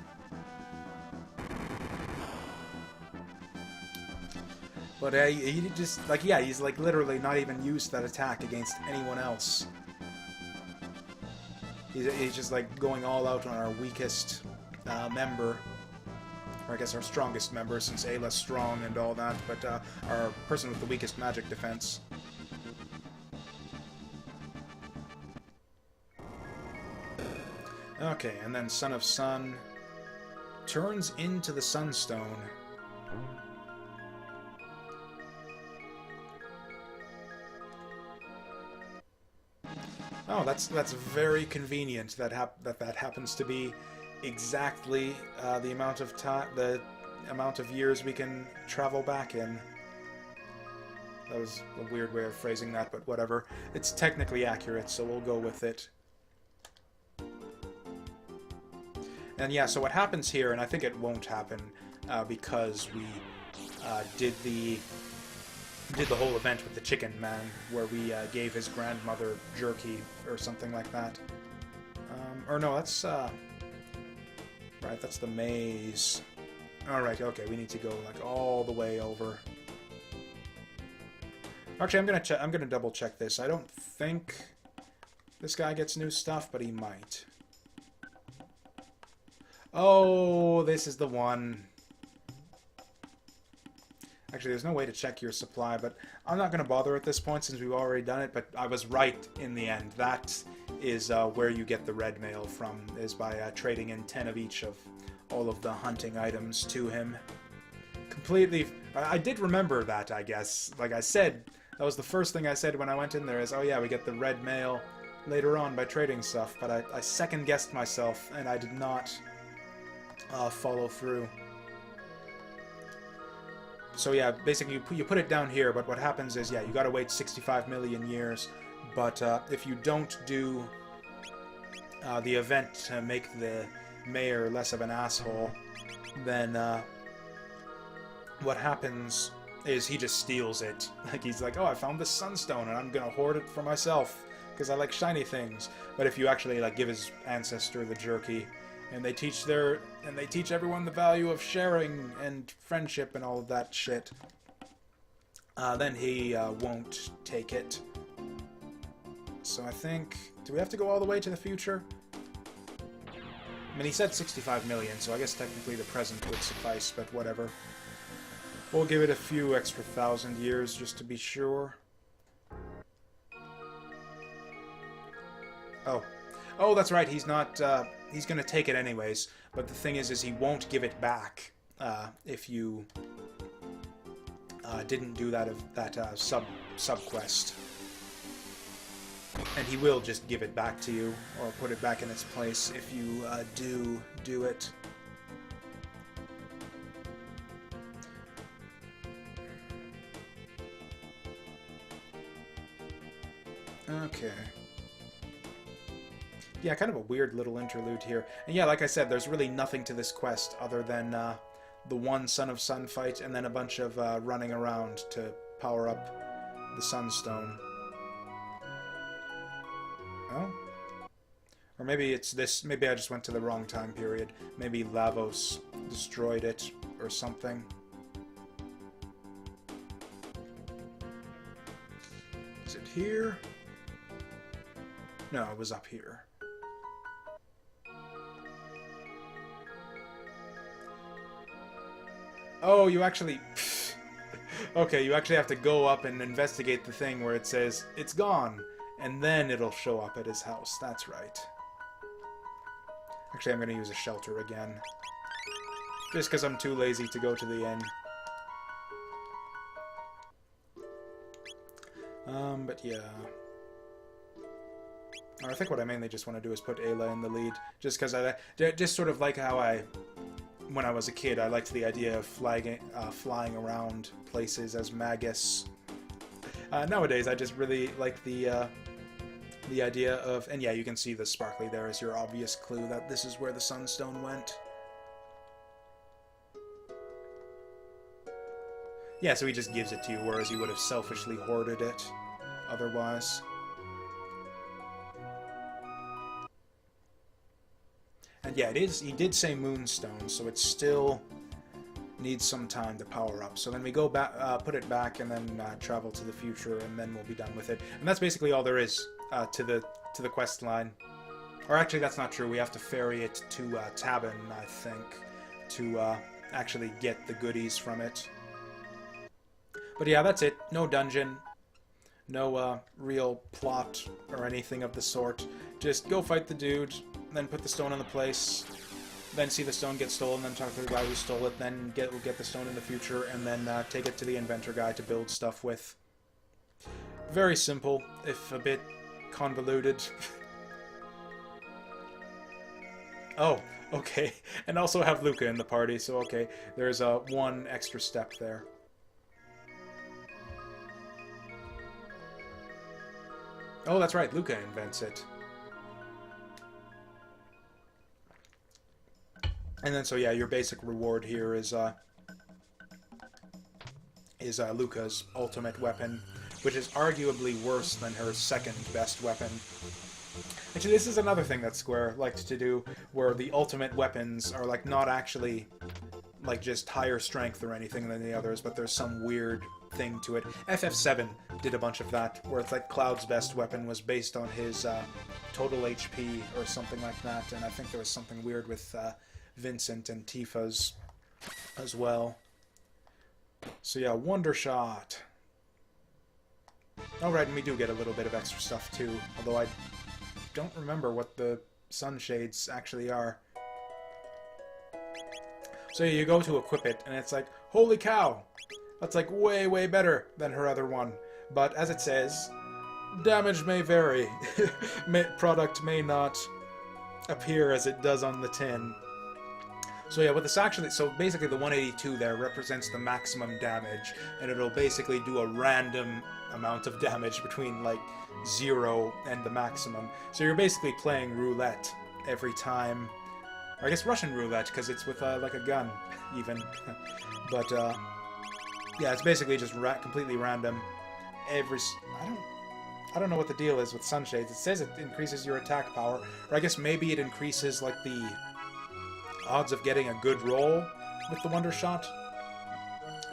A: But he just, like, yeah, he's, like, literally not even used that attack against anyone else. He's just, like, going all out on our weakest member. Or I guess our strongest member, since Ayla's strong and all that, but our person with the weakest magic defense. Okay, and then Son of Sun turns into the Sunstone. Oh, that's very convenient that that happens to be exactly the amount of time, the amount of years we can travel back in. That was a weird way of phrasing that, but whatever. It's technically accurate, so we'll go with it. And yeah, so what happens here, and I think it won't happen because we did the whole event with the chicken man, where we gave his grandmother jerky or something like that. Or no, that's right, that's the maze. Alright, okay, we need to go, like, all the way over. Actually, I'm gonna double check this. I don't think this guy gets new stuff, but he might. Oh, this is the one. Actually, there's no way to check your supply, but I'm not going to bother at this point since we've already done it, but I was right in the end. That is where you get the red mail from, is by trading in 10 of each of all of the hunting items to him. Completely... I did remember that, I guess. Like I said, that was the first thing I said when I went in there, is, oh yeah, we get the red mail later on by trading stuff, but I second-guessed myself, and I did not follow through. So yeah, basically you put it down here, but what happens is, yeah, you gotta wait 65 million years, but if you don't do the event to make the mayor less of an asshole, then what happens is he just steals it. Like, he's like, oh, I found this sunstone, and I'm gonna hoard it for myself, because I like shiny things. But if you actually, like, give his ancestor the jerky, and they teach everyone the value of sharing and friendship and all of that shit, then he won't take it. So I think... Do we have to go all the way to the future? I mean, he said 65 million, so I guess technically the present would suffice, but whatever. We'll give it a few extra 1,000 years just to be sure. Oh. Oh, that's right, he's not... he's gonna take it anyways, but the thing is he won't give it back if you didn't do that sub-quest. And he will just give it back to you, or put it back in its place if you do it. Okay. Yeah, kind of a weird little interlude here. And yeah, like I said, there's really nothing to this quest other than the one Son of Sun fight and then a bunch of running around to power up the Sunstone. Oh? Or maybe it's this... Maybe I just went to the wrong time period. Maybe Lavos destroyed it or something. Is it here? No, it was up here. Oh, you actually... Okay, you actually have to go up and investigate the thing where it says, it's gone, and then it'll show up at his house. That's right. Actually, I'm going to use a shelter again. Just because I'm too lazy to go to the inn. But yeah. I think what I mainly just want to do is put Ayla in the lead. Just because I... Just sort of like how when I was a kid, I liked the idea of flying around places as Magus. Nowadays, I just really like the idea of... And yeah, you can see the sparkly there as your obvious clue that this is where the Sunstone went. Yeah, so he just gives it to you, whereas you would have selfishly hoarded it otherwise. And yeah, he did say Moonstone, so it still needs some time to power up. So then we go back, put it back, and then travel to the future, and then we'll be done with it. And that's basically all there is to the quest line. Or actually, that's not true. We have to ferry it to Tabin, I think, to actually get the goodies from it. But yeah, that's it. No dungeon. No real plot or anything of the sort. Just go fight the dude, then put the stone in the place, then see the stone get stolen, then talk to the guy who stole it, then get the stone in the future, and then take it to the inventor guy to build stuff with. Very simple, if a bit convoluted. Oh, okay. And also have Lucca in the party, so okay. There's one extra step there. Oh, that's right, Lucca invents it. And then, so yeah, your basic reward here is Lucca's ultimate weapon, which is arguably worse than her second best weapon. Actually, this is another thing that Square likes to do, where the ultimate weapons are like not actually like just higher strength or anything than the others, but there's some weird thing to it. FF7 did a bunch of that, where it's like Cloud's best weapon was based on his total HP or something like that, and I think there was something weird with Vincent and Tifa's as well. So yeah, Wonder Shot. Oh right, and we do get a little bit of extra stuff too, although I don't remember what the sunshades actually are. So you go to equip it, and it's like, holy cow! That's like way, way better than her other one. But as it says, damage may vary. Product may not appear as it does on the tin. So yeah, with this actually, so basically the 182 there represents the maximum damage, and it'll basically do a random amount of damage between like 0 and the maximum. So you're basically playing roulette every time. Or I guess Russian roulette, because it's with like a gun, even. But yeah, it's basically just completely random. I don't know what the deal is with sunshades. It says it increases your attack power, or I guess maybe it increases like the odds of getting a good roll with the Wonder Shot.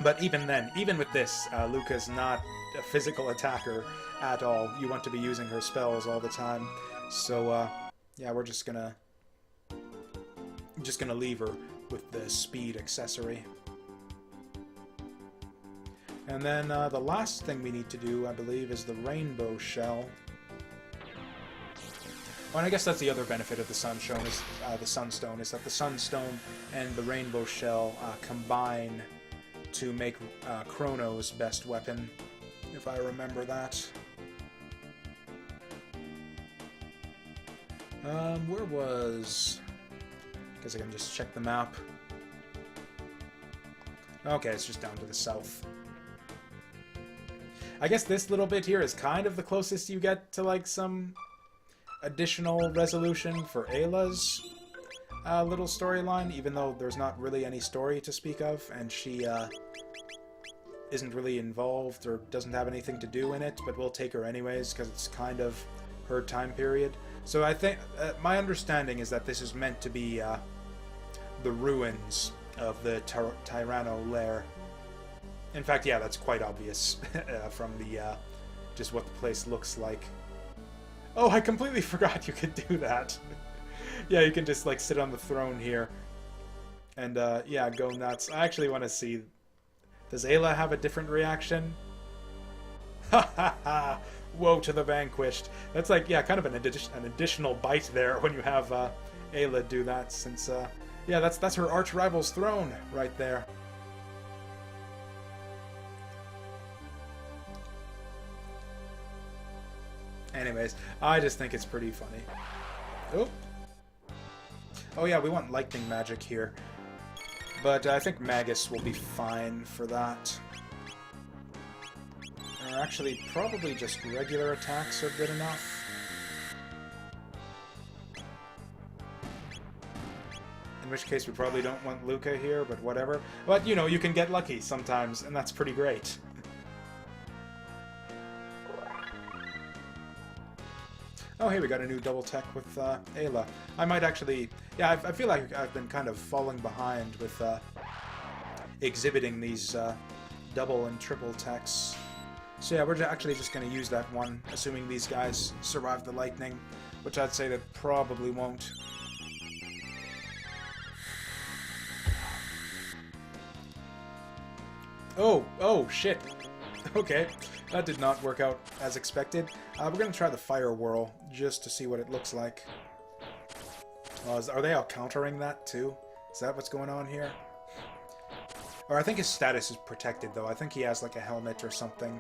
A: But even then, even with this, Lucca's not a physical attacker at all. You want to be using her spells all the time. So yeah, we're just gonna leave her with the speed accessory. And then the last thing we need to do, I believe, is the Rainbow Shell. Oh, and I guess that's the other benefit of the Sunstone, is that the Sunstone and the Rainbow Shell combine to make Chrono's best weapon, if I remember that. Where was... I guess I can just check the map. Okay, it's just down to the south. I guess this little bit here is kind of the closest you get to, like, some additional resolution for Ayla's little storyline, even though there's not really any story to speak of, and she isn't really involved or doesn't have anything to do in it, but we'll take her anyways, because it's kind of her time period. So I think, my understanding is that this is meant to be the ruins of the Tyranno lair. In fact, yeah, that's quite obvious from the just what the place looks like. Oh, I completely forgot you could do that. Yeah, you can just like sit on the throne here and yeah, go nuts. I actually want to see, does Ayla have a different reaction? Ha ha ha! Woe to the vanquished. That's like, yeah, kind of an additional bite there when you have Ayla do that, since yeah, that's her arch rival's throne right there. Anyways, I just think it's pretty funny. Oh. Oh yeah, we want lightning magic here. But I think Magus will be fine for that. Or actually, probably just regular attacks are good enough. In which case we probably don't want Lucca here, but whatever. But, you know, you can get lucky sometimes, and that's pretty great. Oh, hey, we got a new double tech with Ayla. I might actually... Yeah, I feel like I've been kind of falling behind with exhibiting these double and triple techs. So yeah, we're actually just going to use that one, assuming these guys survive the lightning, which I'd say they probably won't. Oh, shit. Okay, that did not work out as expected. We're going to try the Fire Whirl, just to see what it looks like. Are they all countering that, too? Is that what's going on here? Or I think his status is protected, though. I think he has, like, a helmet or something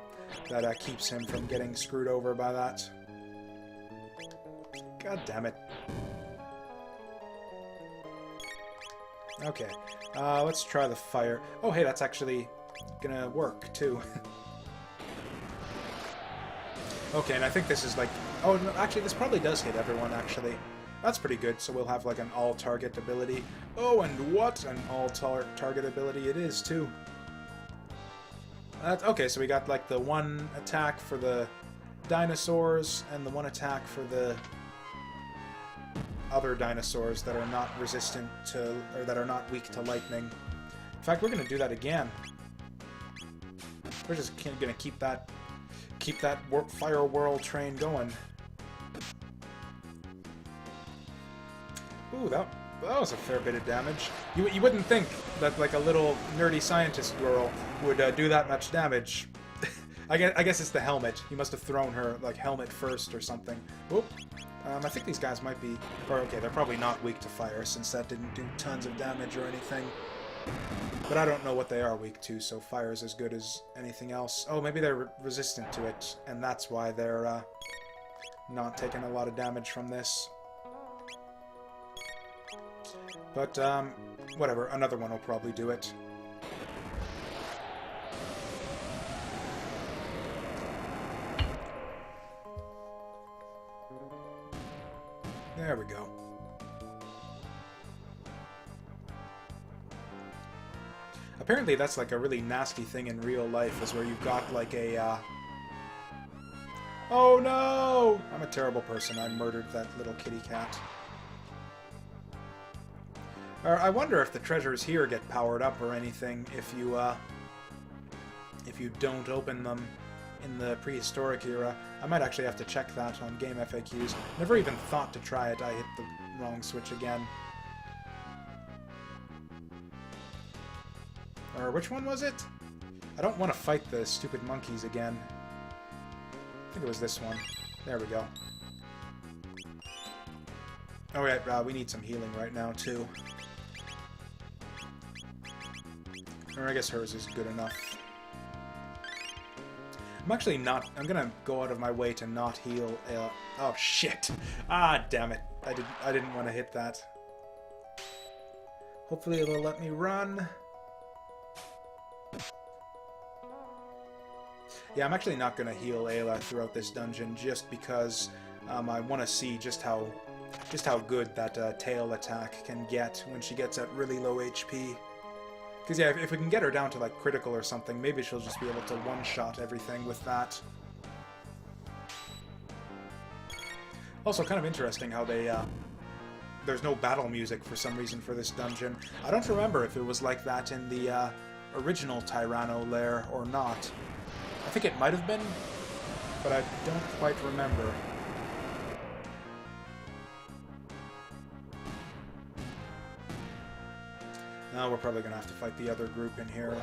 A: that keeps him from getting screwed over by that. God damn it. Okay, let's try the fire. Oh, hey, that's actually gonna work, too. Okay, and I think this is like... Oh, no, actually, this probably does hit everyone, actually. That's pretty good, so we'll have, like, an all-target ability. Oh, and what an all-target ability it is, too. Okay, so we got, like, the one attack for the dinosaurs, and the one attack for the other dinosaurs that are not resistant to... or that are not weak to lightning. In fact, we're gonna do that again. We're just gonna keep that Fire Whirl train going. Ooh, that was a fair bit of damage. You wouldn't think that like a little nerdy scientist girl would do that much damage. I guess it's the helmet. You must have thrown her like helmet first or something. Oop. I think these guys might be... Or okay, they're probably not weak to fire since that didn't do tons of damage or anything. But I don't know what they are weak to, so fire is as good as anything else. Oh, maybe they're resistant to it, and that's why they're not taking a lot of damage from this. But, whatever, another one will probably do it. There we go. Apparently that's like a really nasty thing in real life, is where you've got like a, Oh no! I'm a terrible person. I murdered that little kitty cat. I wonder if the treasures here get powered up or anything if you don't open them in the prehistoric era. I might actually have to check that on game FAQs. Never even thought to try it. I hit the wrong switch again. Or which one was it? I don't want to fight the stupid monkeys again. I think it was this one. There we go. Oh yeah, we need some healing right now too. Or I guess hers is good enough. I'm actually not... I'm gonna go out of my way to not heal... oh shit! Ah, damn it. I didn't want to hit that. Hopefully it'll let me run. Yeah, I'm actually not going to heal Ayla throughout this dungeon just because I want to see just how good that tail attack can get when she gets at really low HP. Because yeah, if we can get her down to like critical or something, maybe she'll just be able to one-shot everything with that. Also, kind of interesting how they there's no battle music for some reason for this dungeon. I don't remember if it was like that in the original Tyranno lair or not. I think it might have been, but I don't quite remember. Now we're probably going to have to fight the other group in here.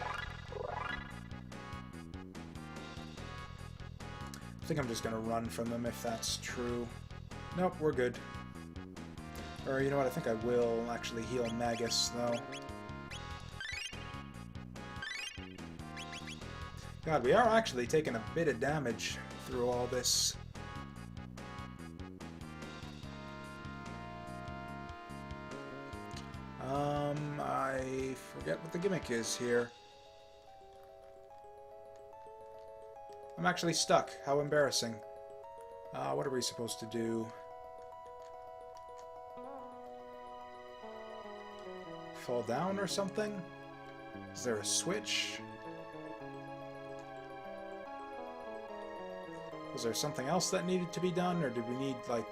A: I think I'm just going to run from them if that's true. Nope, we're good. Or, you know what, I think I will actually heal Magus, though. God, we are actually taking a bit of damage through all this. I forget what the gimmick is here. I'm actually stuck. How embarrassing. What are we supposed to do? Fall down or something? Is there a switch? Was there something else that needed to be done, or did we need, like...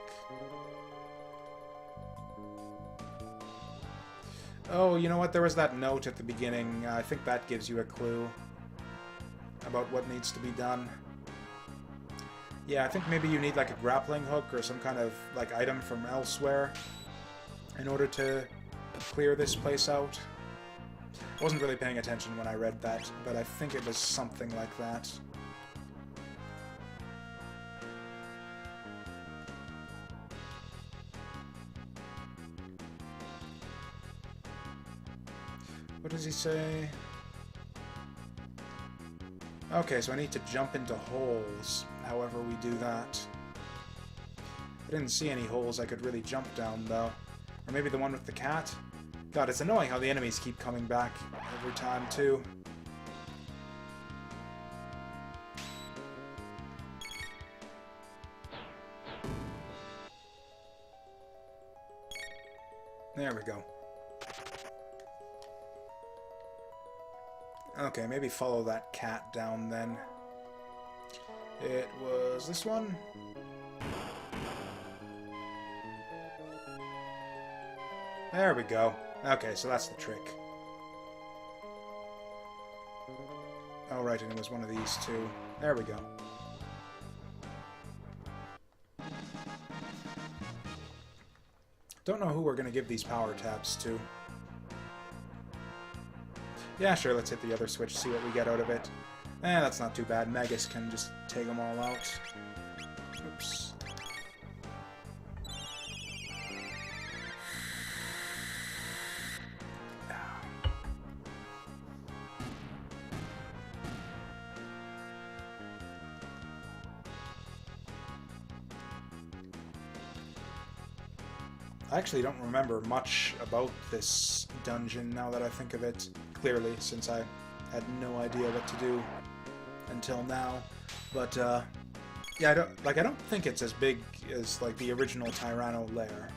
A: Oh, you know what? There was that note at the beginning. I think that gives you a clue about what needs to be done. Yeah, I think maybe you need like a grappling hook or some kind of like item from elsewhere in order to clear this place out. I wasn't really paying attention when I read that, but I think it was something like that. What does he say? Okay, so I need to jump into holes, however we do that. I didn't see any holes I could really jump down, though. Or maybe the one with the cat? God, it's annoying how the enemies keep coming back every time, too. There we go. Okay, maybe follow that cat down then. It was this one? There we go. Okay, so that's the trick. Oh, right, and it was one of these two. There we go. Don't know who we're going to give these power tabs to. Yeah, sure, let's hit the other switch, see what we get out of it. Eh, that's not too bad. Magus can just take them all out. Oops. I actually don't remember much about this dungeon now that I think of it clearly, since I had no idea what to do until now. But yeah, I don't think it's as big as like the original Tyranno lair.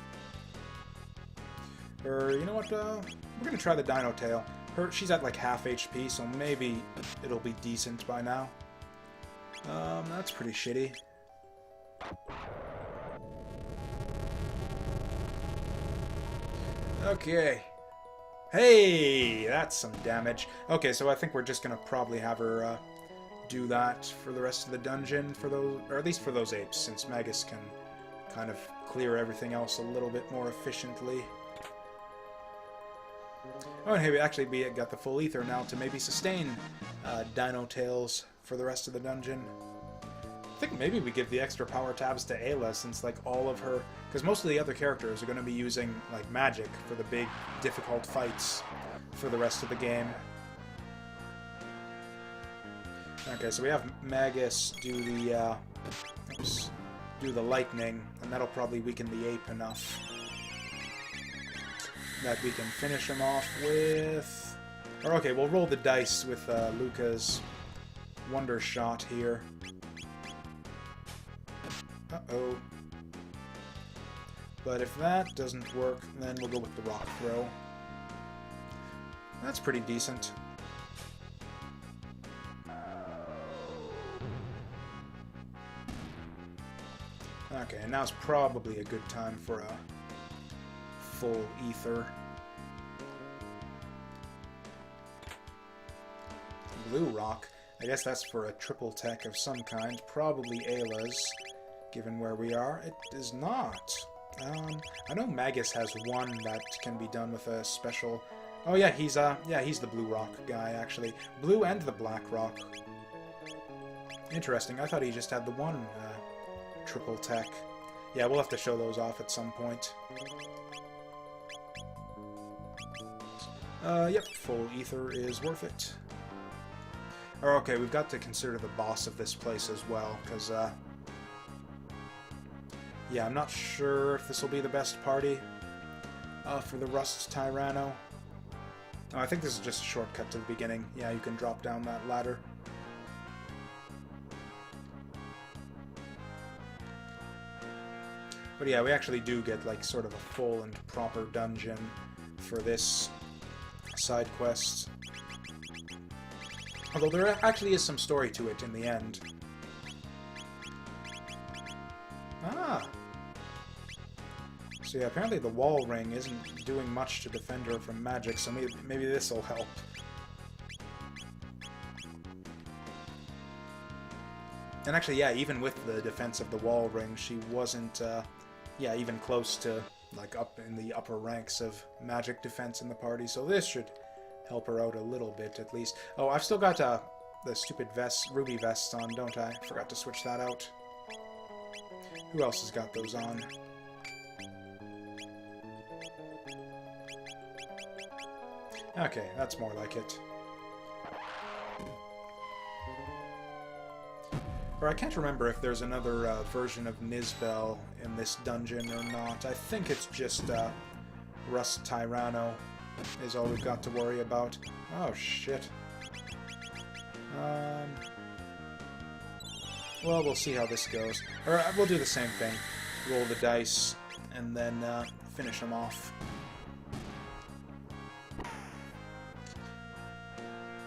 A: Or you know what? We're gonna try the Dino Tail. She's at like half HP, so maybe it'll be decent by now. That's pretty shitty. Okay. Hey, that's some damage. Okay, so I think we're just gonna probably have her do that for the rest of the dungeon, for those, or at least for those apes, since Magus can kind of clear everything else a little bit more efficiently. Oh, and hey, actually, we got the full ether now to maybe sustain Dino Tails for the rest of the dungeon. I think maybe we give the extra power tabs to Ayla, since like all of her, because most of the other characters are going to be using like magic for the big difficult fights for the rest of the game. Okay, so we have Magus do the lightning, and that'll probably weaken the ape enough that we can finish him off with. Or okay, we'll roll the dice with Lucca's Wonder Shot here. Uh-oh. But if that doesn't work, then we'll go with the Rock Throw. That's pretty decent. Okay, and now's probably a good time for a full ether. Blue rock. I guess that's for a triple tech of some kind. Probably Ayla's, given where we are. It is not. I know Magus has one that can be done with a special... Oh yeah, he's the blue rock guy, actually. Blue and the black rock. Interesting. I thought he just had the one triple tech. Yeah, we'll have to show those off at some point. Yep, full ether is worth it. Oh, okay, we've got to consider the boss of this place as well, because, yeah, I'm not sure if this will be the best party for the Rust Tyranno. Oh, I think this is just a shortcut to the beginning. Yeah, you can drop down that ladder. But yeah, we actually do get, like, sort of a full and proper dungeon for this side quest. Although there actually is some story to it in the end. Ah! So yeah, apparently the wall ring isn't doing much to defend her from magic, so maybe this will help. And actually, yeah, even with the defense of the wall ring, she wasn't, yeah, even close to, like, up in the upper ranks of magic defense in the party, so this should help her out a little bit, at least. Oh, I've still got, the stupid ruby vests on, don't I? Forgot to switch that out. Who else has got those on? Okay, that's more like it. Or I can't remember if there's another version of Nizbel in this dungeon or not. I think it's just Rust Tyranno is all we've got to worry about. Oh, shit. Well, we'll see how this goes. Or we'll do the same thing. Roll the dice, and then finish them off.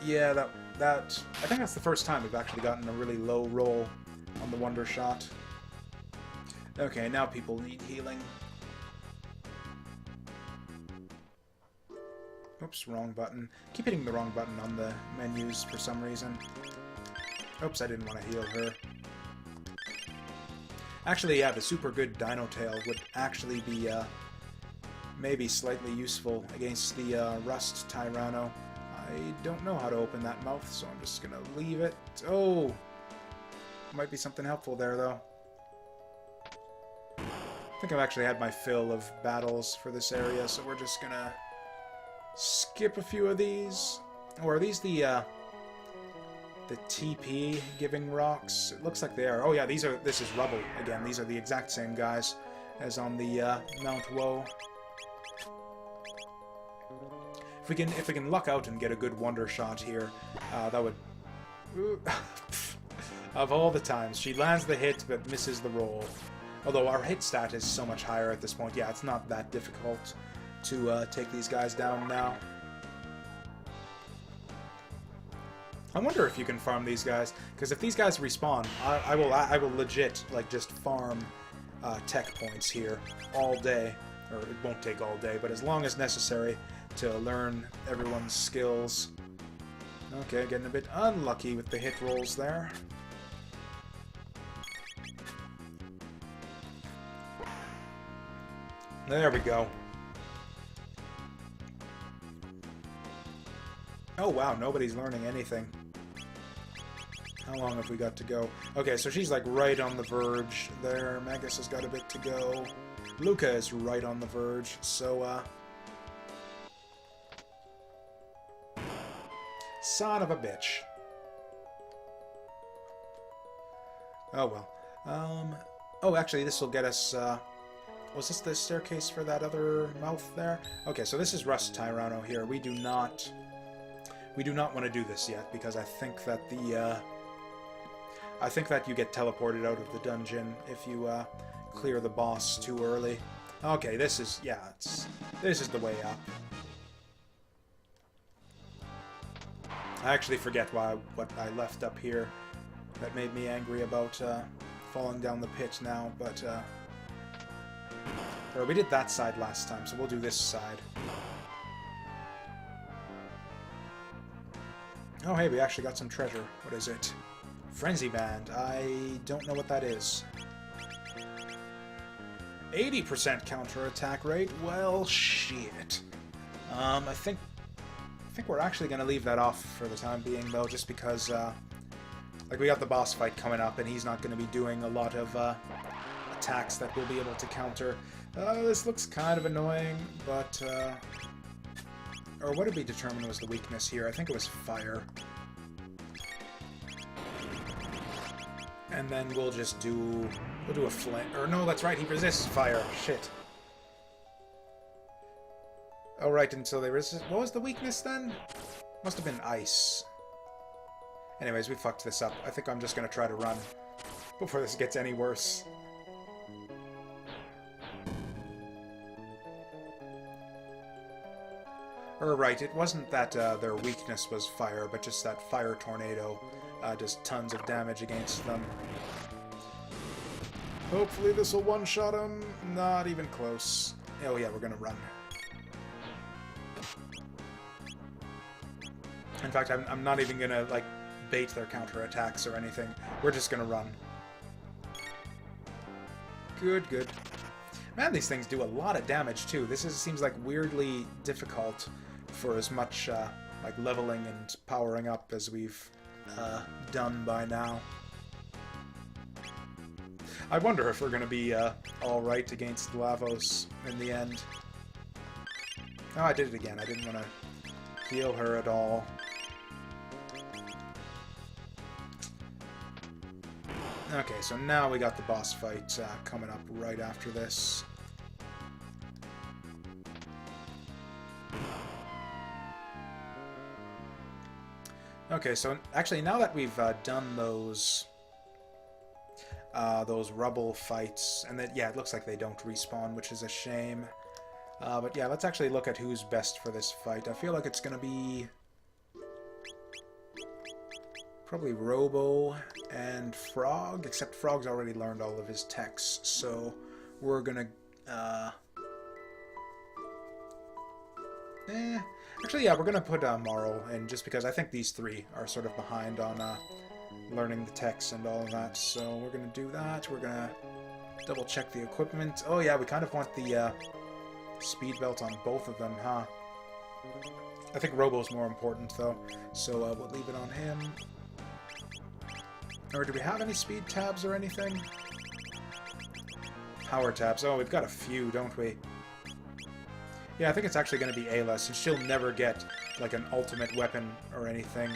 A: Yeah, that I think that's the first time we've actually gotten a really low roll on the Wonder Shot. Okay, now people need healing. Oops, wrong button. Keep hitting the wrong button on the menus for some reason. Oops, I didn't want to heal her. Actually, yeah, the super good Dino Tail would actually be maybe slightly useful against the Rust Tyranno. I don't know how to open that mouth, so I'm just gonna leave it. Oh! Might be something helpful there, though. I think I've actually had my fill of battles for this area, so we're just gonna skip a few of these. Or are these the TP giving rocks? It looks like they are. Oh yeah, this is Robo again. These are the exact same guys as on the Mount Woe. If we can luck out and get a good Wonder Shot here, that would... Of all the times, she lands the hit but misses the roll. Although our hit stat is so much higher at this point, yeah, it's not that difficult to take these guys down now. I wonder if you can farm these guys, because if these guys respawn, I will legit, like, just farm tech points here all day. Or it won't take all day, but as long as necessary to learn everyone's skills. Okay, getting a bit unlucky with the hit rolls there. There we go. Oh wow, nobody's learning anything. How long have we got to go? Okay, so she's like right on the verge there. Magus has got a bit to go. Lucca is right on the verge, so son of a bitch. Oh well. Oh, actually, this will get us, was this the staircase for that other mouth there? Okay, so this is Rust Tyranno here. We do not want to do this yet, because I think that you get teleported out of the dungeon if you, clear the boss too early. Okay, this is the way up. I actually forget what I left up here that made me angry about falling down the pit now, but Or we did that side last time, so we'll do this side. Oh, hey, we actually got some treasure. What is it? Frenzy Band. I don't know what that is. 80% counterattack rate? Well, shit. I think we're actually going to leave that off for the time being, though, just because, like, we got the boss fight coming up, and he's not going to be doing a lot of, attacks that we'll be able to counter. This looks kind of annoying, but, or what did we determine was the weakness here? I think it was fire. And then we'll just do... We'll do a flint. Or no, that's right, he resists fire. Shit. Oh, right, until they resist... What was the weakness then? Must have been ice. Anyways, we fucked this up. I think I'm just going to try to run before this gets any worse. Or right, it wasn't that their weakness was fire, but just that fire tornado does tons of damage against them. Hopefully this will one-shot him. Not even close. Oh yeah, we're gonna run. In fact, I'm not even gonna, like, bait their counterattacks or anything. We're just gonna run. Good, good. Man, these things do a lot of damage, too. This seems like weirdly difficult for as much, like, leveling and powering up as we've done by now. I wonder if we're going to be alright against Lavos in the end. Oh, I did it again. I didn't want to heal her at all. Okay, so now we got the boss fight coming up right after this. Okay, so actually now that we've done those rubble fights, and that, yeah, it looks like they don't respawn, which is a shame. But yeah, let's actually look at who's best for this fight. I feel like it's gonna be probably Robo and Frog, except Frog's already learned all of his techs, so we're gonna actually, yeah, we're gonna put Marle in, just because I think these three are sort of behind on learning the techs and all of that, so we're gonna do that. We're gonna double check the equipment. Oh yeah, we kind of want the speed belt on both of them, huh? I think Robo's more important, though, so we'll leave it on him. Or do we have any speed tabs or anything? Power tabs. Oh, we've got a few, don't we? Yeah, I think it's actually going to be Ayla, since she'll never get, like, an ultimate weapon or anything.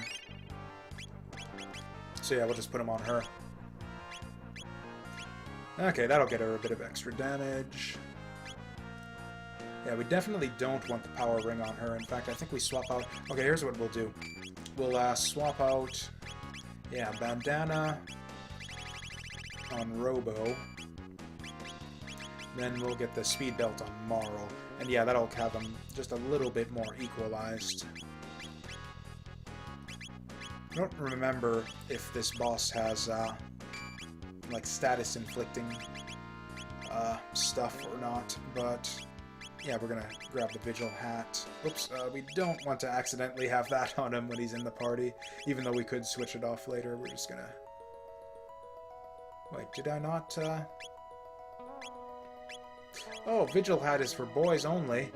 A: So yeah, we'll just put him on her. Okay, that'll get her a bit of extra damage. Yeah, we definitely don't want the power ring on her. In fact, I think we swap out... Okay, here's what we'll do. We'll swap out... Yeah, bandana on Robo. Then we'll get the speed belt on Marle. And yeah, that'll have them just a little bit more equalized. I don't remember if this boss has, like, status-inflicting stuff or not, but yeah, we're gonna grab the Vigil hat. Oops, we don't want to accidentally have that on him when he's in the party, even though we could switch it off later. We're just gonna... Wait, did I not, Oh, Vigil hat is for boys only.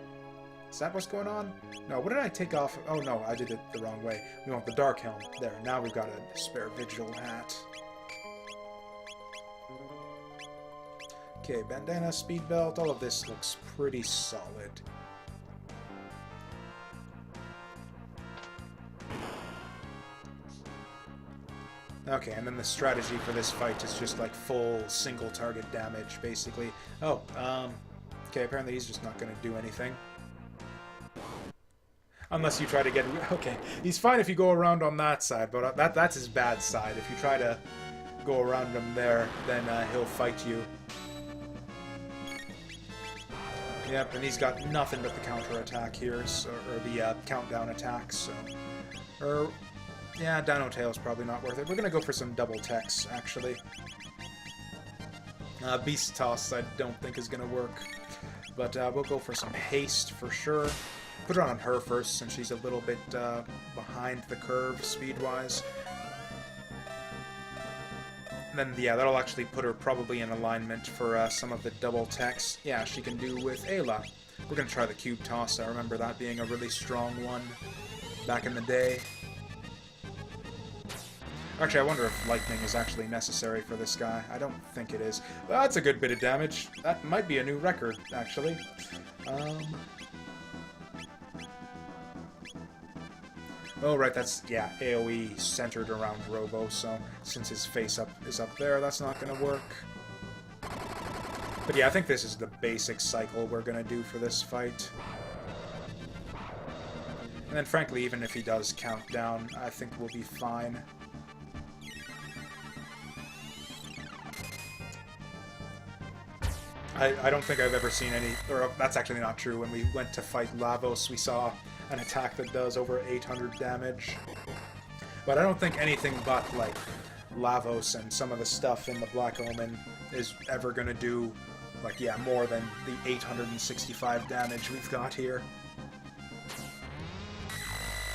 A: Is that what's going on? No, what did I take off? Oh no, I did it the wrong way. We want the Dark Helm. There, now we've got a spare Vigil hat. Okay, bandana, speed belt, all of this looks pretty solid. Okay, and then the strategy for this fight is just like full single target damage, basically. Oh, okay, apparently he's just not going to do anything. Unless you try to get... Okay, he's fine if you go around on that side, but that's his bad side. If you try to go around him there, then he'll fight you. Yep, and he's got nothing but the counter-attack here, so, or the countdown attack, so... Or, yeah, Dino Tail's probably not worth it. We're gonna go for some double techs, actually. Beast Toss I don't think is gonna work. But we'll go for some haste for sure. Put it on her first, since she's a little bit behind the curve speed-wise. And then, yeah, that'll actually put her probably in alignment for some of the double techs. Yeah, she can do with Ayla. We're going to try the cube toss. I remember that being a really strong one back in the day. Actually, I wonder if lightning is actually necessary for this guy. I don't think it is. Well, that's a good bit of damage. That might be a new record, actually. Oh, right, that's, yeah, AoE centered around Robo, so since his face is up there, that's not going to work. But yeah, I think this is the basic cycle we're going to do for this fight. And then, frankly, even if he does count down, I think we'll be fine. I don't think I've ever seen any... Or, that's actually not true. When we went to fight Lavos, we saw an attack that does over 800 damage. But I don't think anything but, like, Lavos and some of the stuff in the Black Omen is ever going to do, like, yeah, more than the 865 damage we've got here.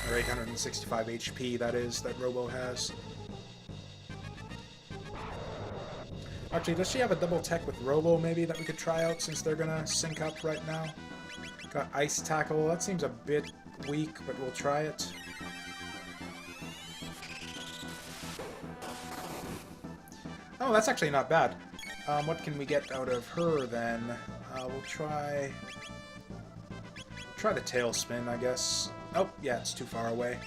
A: Or 865 HP, that is, that Robo has. Actually, does she have a double tech with Robo, maybe, that we could try out, since they're gonna sync up right now? Got Ice Tackle. That seems a bit weak, but we'll try it. Oh, that's actually not bad. What can we get out of her, then? We'll try the Tailspin, I guess. Oh, yeah, it's too far away.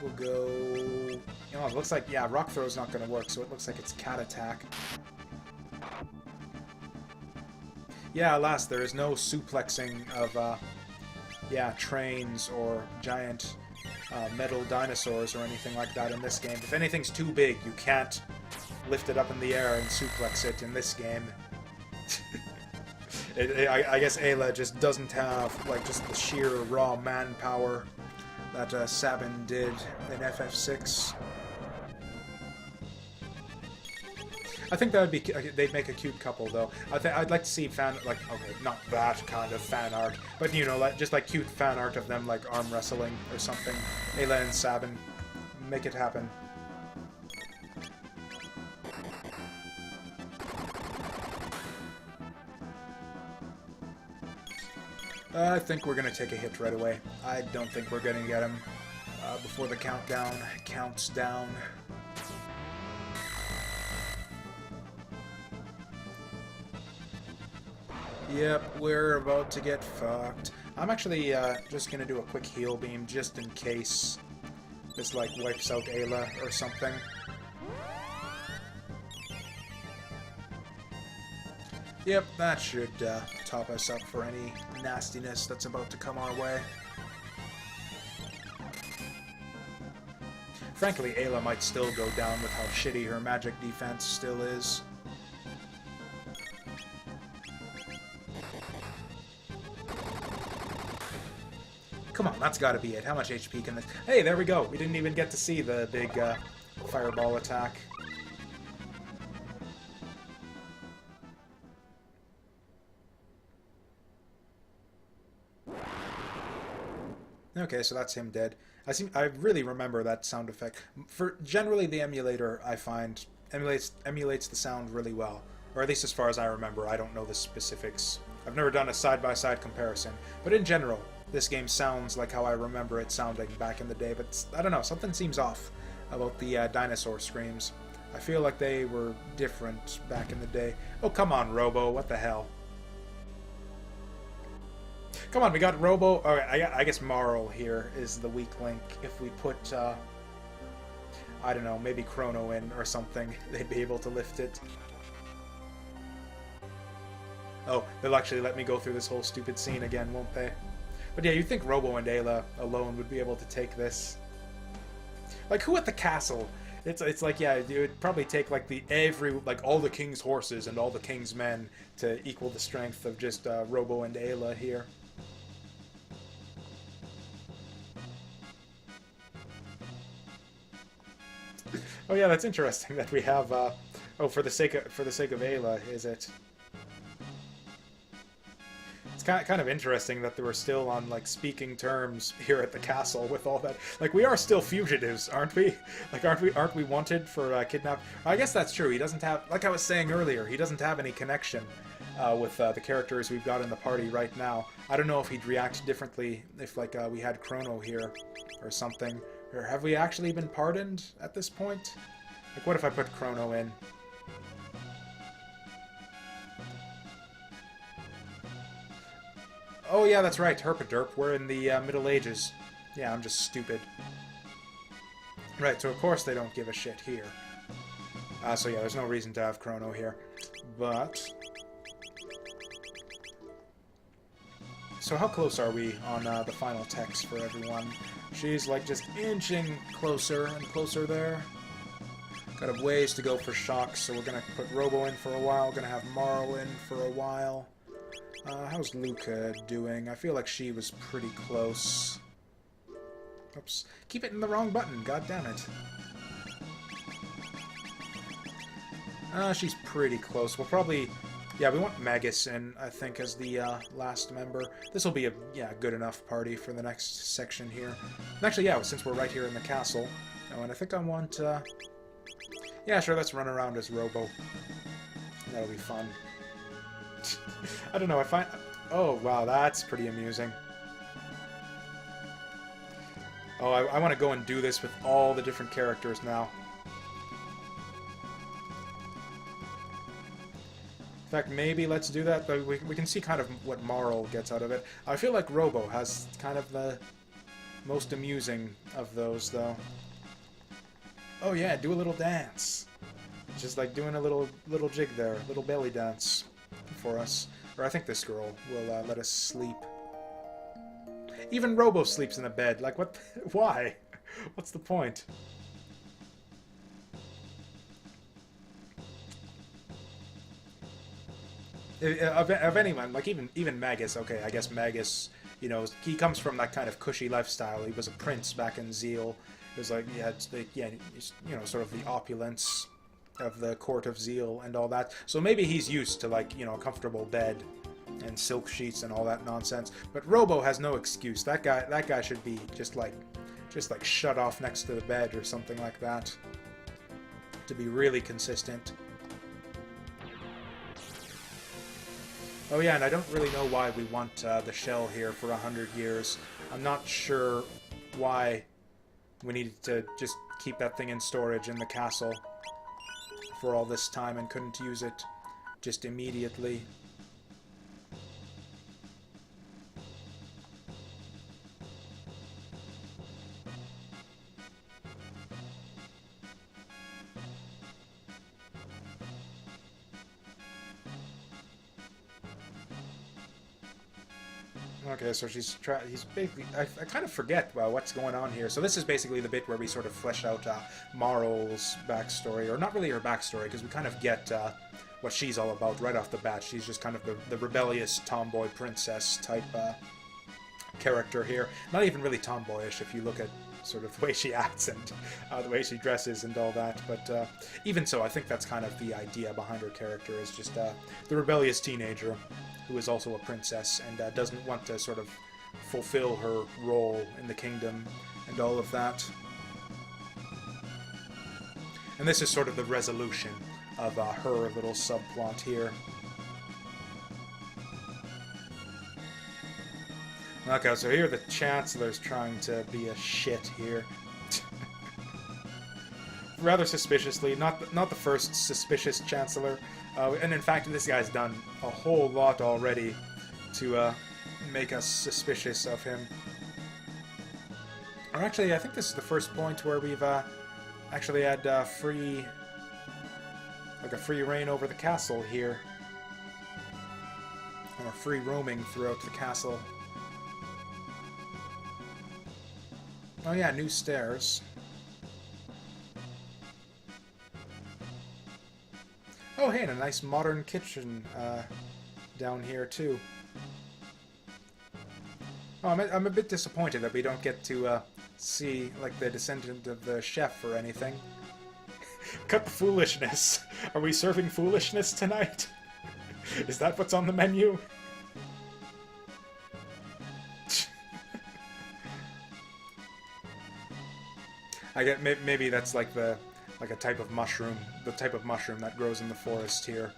A: We'll go... You know, it looks like, yeah, Rock Throw's not going to work, so it looks like it's Cat Attack. Yeah, alas, there is no suplexing of, yeah, trains or giant metal dinosaurs or anything like that in this game. If anything's too big, you can't lift it up in the air and suplex it in this game. I guess Ayla just doesn't have, like, just the sheer raw manpower that Sabin did in FF6. I think that would be... They'd make a cute couple, though. I'd like to see fan... Like, okay, not that kind of fan art, but, you know, like, just, like, cute fan art of them, like, arm wrestling or something. Ayla and Sabin. Make it happen. I think we're going to take a hit right away. I don't think we're going to get him before the countdown counts down. Yep, we're about to get fucked. I'm actually just going to do a quick heal beam just in case this, like, wipes out Ayla or something. Yep, that should top us up for any nastiness that's about to come our way. Frankly, Ayla might still go down with how shitty her magic defense still is. Come on, that's gotta be it. How much HP can this... Hey, there we go! We didn't even get to see the big fireball attack. Okay, so that's him dead. I really remember that sound effect. Generally, the emulator, I find, emulates the sound really well. Or at least as far as I remember. I don't know the specifics. I've never done a side-by-side comparison. But in general, this game sounds like how I remember it sounding back in the day. But I don't know, something seems off about the dinosaur screams. I feel like they were different back in the day. Oh, come on, Robo, what the hell? Come on, we got Robo. Alright, I guess Marle here is the weak link. If we put, I don't know, maybe Chrono in or something, they'd be able to lift it. Oh, they'll actually let me go through this whole stupid scene again, won't they? But yeah, you'd think Robo and Ayla alone would be able to take this. Like, who at the castle? It's like, yeah, it would probably take, like, all the king's horses and all the king's men to equal the strength of just Robo and Ayla here. Oh yeah, that's interesting that we have. Oh, for the sake of Ayla, is it? kind of interesting that they were still on like speaking terms here at the castle with all that. Like we are still fugitives, aren't we? Like aren't we wanted for kidnap? I guess that's true. He doesn't have, like I was saying earlier, he doesn't have any connection with the characters we've got in the party right now. I don't know if he'd react differently if like we had Chrono here or something. Or have we actually been pardoned at this point? Like what if I put Chrono in? Oh yeah, that's right, Herpaderp. We're in the Middle Ages. Yeah, I'm just stupid. Right, so of course they don't give a shit here. So yeah, there's no reason to have Chrono here. But... so how close are we on the final text for everyone? She's like just inching closer and closer there. Got a ways to go for shocks, so we're gonna put Robo in for a while. We're gonna have Marle in for a while. How's Lucca doing? I feel like she was pretty close. Oops. Keep hitting the wrong button, god damn it. She's pretty close. We'll probably... yeah, we want Magus in, I think, as the last member. This will be a good enough party for the next section here. And actually, yeah, since we're right here in the castle. Oh, and I think I want... yeah, sure, let's run around as Robo. That'll be fun. I don't know, I find... oh, wow, that's pretty amusing. Oh, I want to go and do this with all the different characters now. In fact, maybe let's do that, but we can see kind of what Marle gets out of it. I feel like Robo has kind of the most amusing of those, though. Oh yeah, do a little dance. Just like doing a little jig there, little belly dance for us. Or I think this girl will let us sleep. Even Robo sleeps in a bed. Like, what? Why? What's the point? Of anyone, like even Magus. Okay, I guess Magus, you know, he comes from that kind of cushy lifestyle. He was a prince back in Zeal. It was like, you know, sort of the opulence of the court of Zeal and all that. So maybe he's used to, like, you know, a comfortable bed and silk sheets and all that nonsense. But Robo has no excuse. That guy should be just like shut off next to the bed or something like that to be really consistent. Oh yeah, and I don't really know why we want the shell here for 100 years. I'm not sure why we needed to just keep that thing in storage in the castle for all this time and couldn't use it just immediately. Okay, so he's basically... I kind of forget what's going on here. So this is basically the bit where we sort of flesh out Marle's backstory, or not really her backstory, because we kind of get what she's all about right off the bat. She's just kind of the rebellious tomboy princess type character here. Not even really tomboyish if you look at sort of the way she acts and the way she dresses and all that. But even so, I think that's kind of the idea behind her character, is just the rebellious teenager who is also a princess and doesn't want to sort of fulfill her role in the kingdom and all of that. And this is sort of the resolution of her little subplot here. Okay, so here the Chancellor's trying to be a shit here. Rather suspiciously, not the first suspicious Chancellor. And in fact, this guy's done a whole lot already to make us suspicious of him. Or actually, I think this is the first point where we've actually had a free reign over the castle here. Or free roaming throughout the castle. Oh yeah, new stairs. Oh hey, and a nice modern kitchen down here too. Oh, I'm a bit disappointed that we don't get to see like the descendant of the chef or anything. Cut the foolishness. Are we serving foolishness tonight? Is that what's on the menu? I get maybe that's like a type of mushroom, the type of mushroom that grows in the forest here.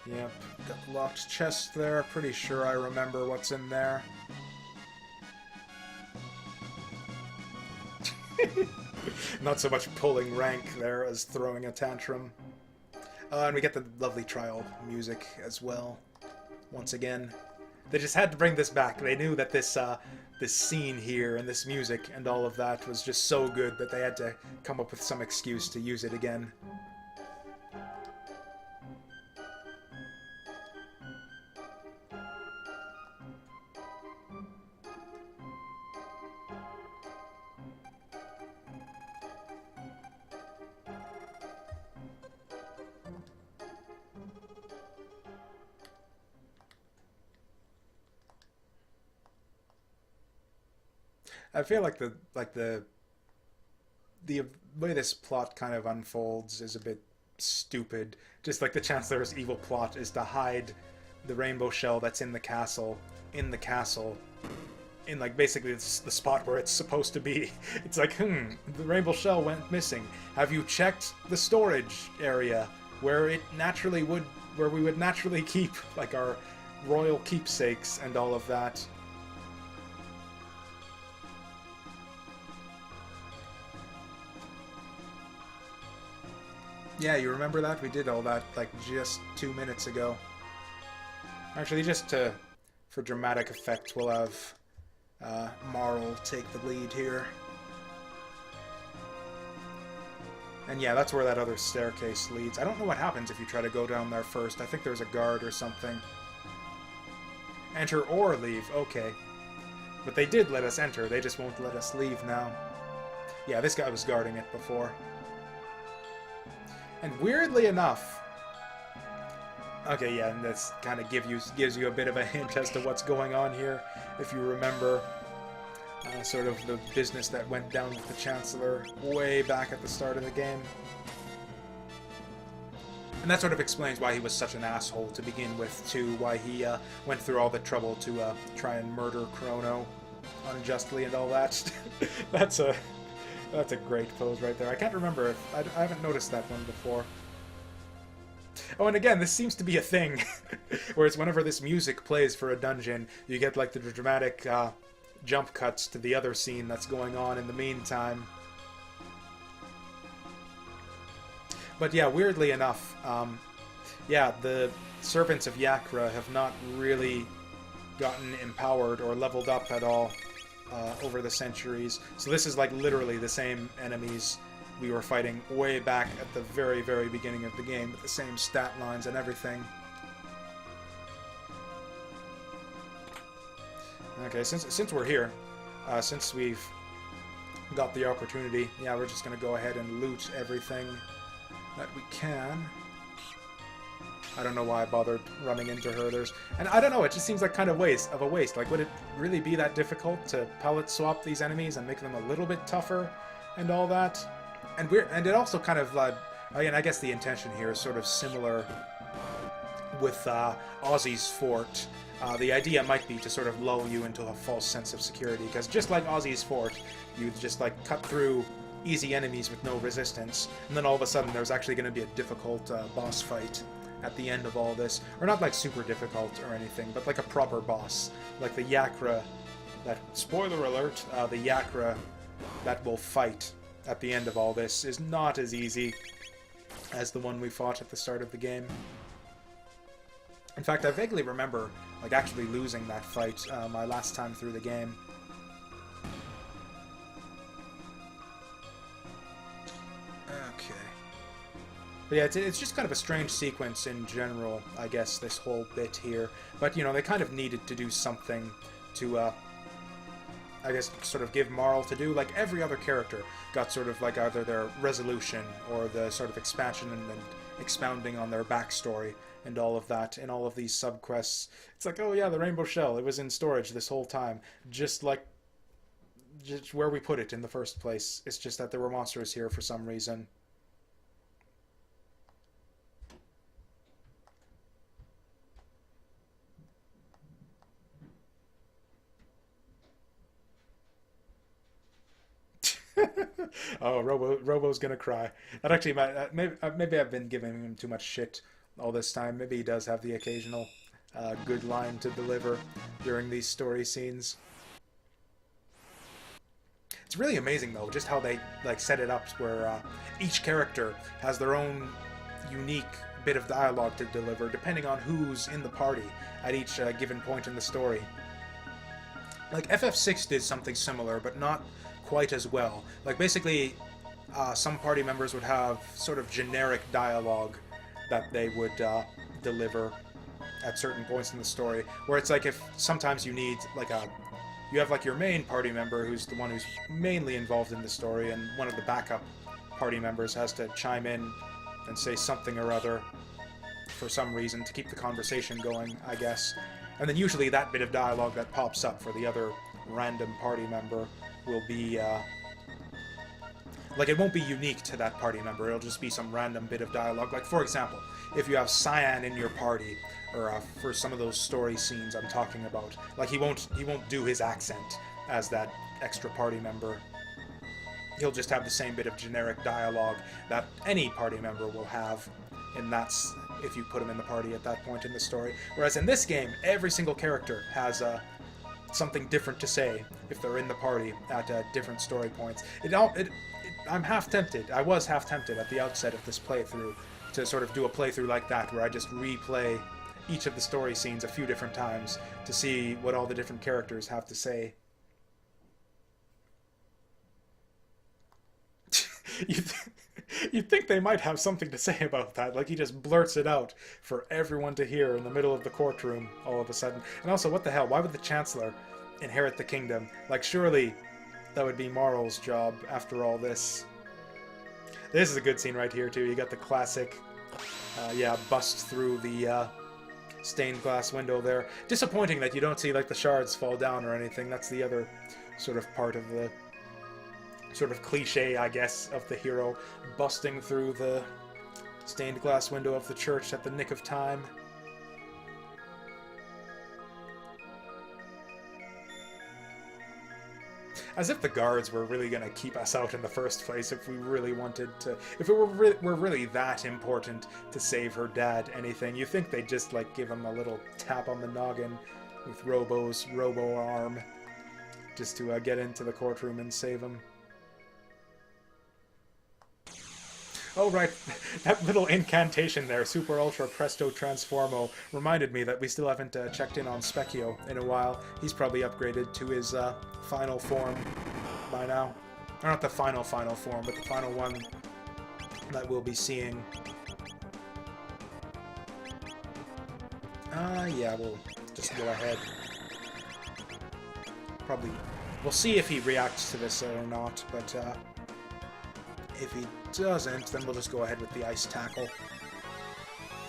A: Yep, got the locked chest there. Pretty sure I remember what's in there. Not so much pulling rank there as throwing a tantrum. And we get the lovely trial music as well. Once again, they just had to bring this back. They knew that this scene here and this music and all of that was just so good that they had to come up with some excuse to use it again. I feel like the way this plot kind of unfolds is a bit stupid. Just like the Chancellor's evil plot is to hide the rainbow shell that's in the castle, in like basically the spot where it's supposed to be. It's like, the rainbow shell went missing. Have you checked the storage area where we would naturally keep like our royal keepsakes and all of that? Yeah, you remember that? We did all that, like, just 2 minutes ago. Actually, for dramatic effect, we'll have Marle take the lead here. And yeah, that's where that other staircase leads. I don't know what happens if you try to go down there first. I think there's a guard or something. Enter or leave. Okay. But they did let us enter. They just won't let us leave now. Yeah, this guy was guarding it before. And weirdly enough... Okay, yeah, and this kind of gives you a bit of a hint as to what's going on here, if you remember. Sort of the business that went down with the Chancellor way back at the start of the game. And that sort of explains why he was such an asshole to begin with, too. Why he went through all the trouble to try and murder Crono unjustly and all that. That's a great pose right there. I can't remember if... I haven't noticed that one before. Oh, and again, this seems to be a thing. Whereas whenever this music plays for a dungeon, you get like the dramatic jump cuts to the other scene that's going on in the meantime. But yeah, weirdly enough, yeah, the servants of Yakra have not really gotten empowered or leveled up at all over the centuries. So this is like literally the same enemies we were fighting way back at the very, very beginning of the game, with the same stat lines and everything. Okay, since we're here, since we've got the opportunity, yeah, we're just gonna go ahead and loot everything that we can. I don't know why I bothered running into her. And I don't know, it just seems like kind of a waste. Like, would it really be that difficult to pellet swap these enemies and make them a little bit tougher and all that? And it also kind of, again, I guess the intention here is sort of similar with Ozzy's Fort. The idea might be to sort of lull you into a false sense of security, because just like Ozzy's Fort, you just like cut through easy enemies with no resistance, and then all of a sudden there's actually going to be a difficult boss fight at the end of all this. Or not like super difficult or anything, but like a proper boss. Like the Yakra, that, spoiler alert, the Yakra that will fight at the end of all this is not as easy as the one we fought at the start of the game. In fact, I vaguely remember like actually losing that fight my last time through the game. Okay. But yeah, it's just kind of a strange sequence in general, I guess, this whole bit here. But, you know, they kind of needed to do something to, I guess, sort of give Marle to do. Like, every other character got sort of, like, either their resolution or the sort of expansion and expounding on their backstory and all of that in all of these subquests. It's like, oh yeah, the Rainbow Shell, it was in storage this whole time. Just where we put it in the first place. It's just that there were monsters here for some reason. Oh, Robo's gonna cry. That actually might, maybe I've been giving him too much shit all this time. Maybe he does have the occasional good line to deliver during these story scenes. It's really amazing though, just how they like set it up, where each character has their own unique bit of dialogue to deliver, depending on who's in the party at each given point in the story. Like FF6 did something similar, but not quite as well. Like basically, some party members would have sort of generic dialogue that they would deliver at certain points in the story, where it's like if sometimes you need like you have like your main party member who's the one who's mainly involved in the story, and one of the backup party members has to chime in and say something or other for some reason to keep the conversation going, I guess. And then usually that bit of dialogue that pops up for the other random party member will be, like, it won't be unique to that party member, it'll just be some random bit of dialogue. Like, for example, if you have Cyan in your party, or for some of those story scenes I'm talking about, like, he won't do his accent as that extra party member. He'll just have the same bit of generic dialogue that any party member will have, and that's if you put him in the party at that point in the story. Whereas in this game, every single character has something different to say if they're in the party at different story points. I'm half tempted. I was half tempted at the outset of this playthrough to sort of do a playthrough like that, where I just replay each of the story scenes a few different times to see what all the different characters have to say. You'd think they might have something to say about that, like he just blurts it out for everyone to hear in the middle of the courtroom all of a sudden. And also, what the hell, why would the Chancellor inherit the kingdom? Like, surely that would be Marle's job after all this. This is a good scene right here, too. You got the classic, bust through the stained glass window there. Disappointing that you don't see, like, the shards fall down or anything. That's the other sort of part of the sort of cliche, I guess, of the hero busting through the stained glass window of the church at the nick of time. As if the guards were really going to keep us out in the first place if we really wanted to... If it were really that important to save her dad anything, you think they'd just, like, give him a little tap on the noggin with Robo's Robo arm just to get into the courtroom and save him. Oh, right. That little incantation there, Super Ultra Presto Transformo, reminded me that we still haven't checked in on Specchio in a while. He's probably upgraded to his final form by now. Or not the final form, but the final one that we'll be seeing. Yeah, we'll just go ahead. Probably... We'll see if he reacts to this or not, but if he doesn't, then we'll just go ahead with the ice tackle.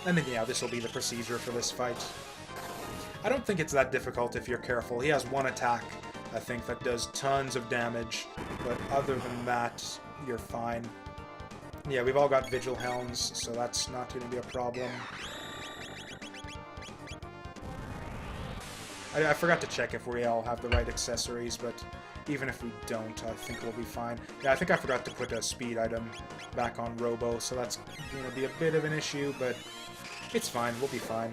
A: And then, yeah, this will be the procedure for this fight. I don't think it's that difficult if you're careful. He has one attack, I think, that does tons of damage, but other than that, you're fine. Yeah, we've all got Vigil Helms, so that's not going to be a problem. I forgot to check if we all have the right accessories, but even if we don't, I think we'll be fine. Yeah, I think I forgot to put a speed item back on Robo, so that's going to be a bit of an issue, but it's fine. We'll be fine.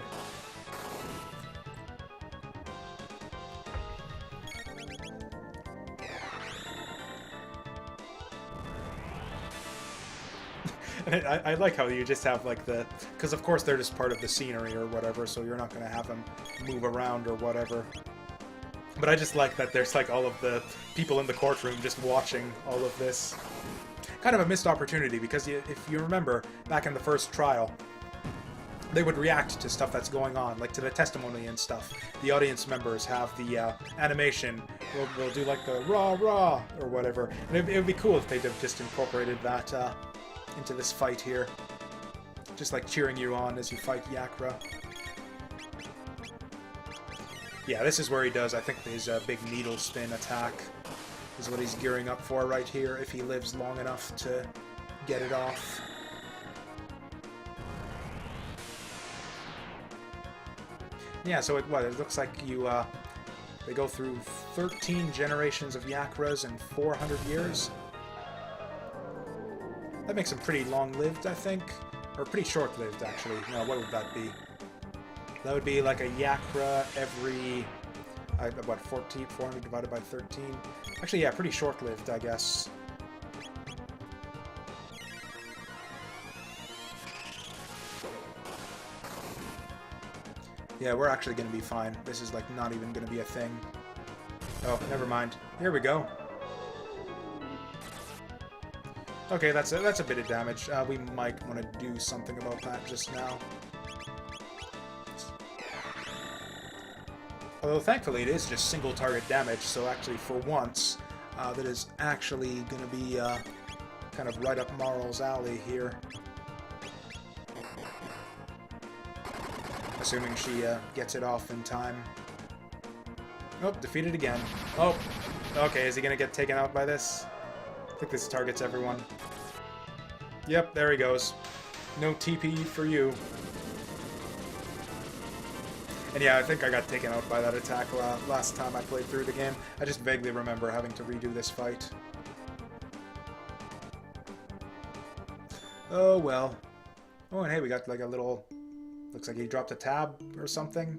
A: I like how you just have, like, the... Because, of course, they're just part of the scenery or whatever, so you're not going to have them move around or whatever. But I just like that there's, like, all of the people in the courtroom just watching all of this. Kind of a missed opportunity, because if you remember, back in the first trial, they would react to stuff that's going on, like to the testimony and stuff. The audience members have the animation. We'll do, like, the rah-rah or whatever. And it would be cool if they'd have just incorporated that into this fight here. Just, like, cheering you on as you fight Yakra. Yeah, this is where he does, I think, his big needle spin attack is what he's gearing up for right here, if he lives long enough to get it off. Yeah, so it looks like you, they go through 13 generations of Yakras in 400 years. That makes him pretty long-lived, I think. Or pretty short-lived, actually. No, what would that be? That would be like a Yakra every... what, 14? 400 divided by 13? Actually, yeah, pretty short-lived, I guess. Yeah, we're actually going to be fine. This is, like, not even going to be a thing. Oh, never mind. Here we go. Okay, that's a bit of damage. We might want to do something about that just now. Although, thankfully, it is just single target damage, so actually, for once, that is actually going to be kind of right up Marle's alley here. Assuming she gets it off in time. Oh, defeated again. Oh, okay, is he going to get taken out by this? I think this targets everyone. Yep, there he goes. No TP for you. And yeah, I think I got taken out by that attack last time I played through the game. I just vaguely remember having to redo this fight. Oh well. Oh, and hey, we got like a little... Looks like he dropped a tab or something.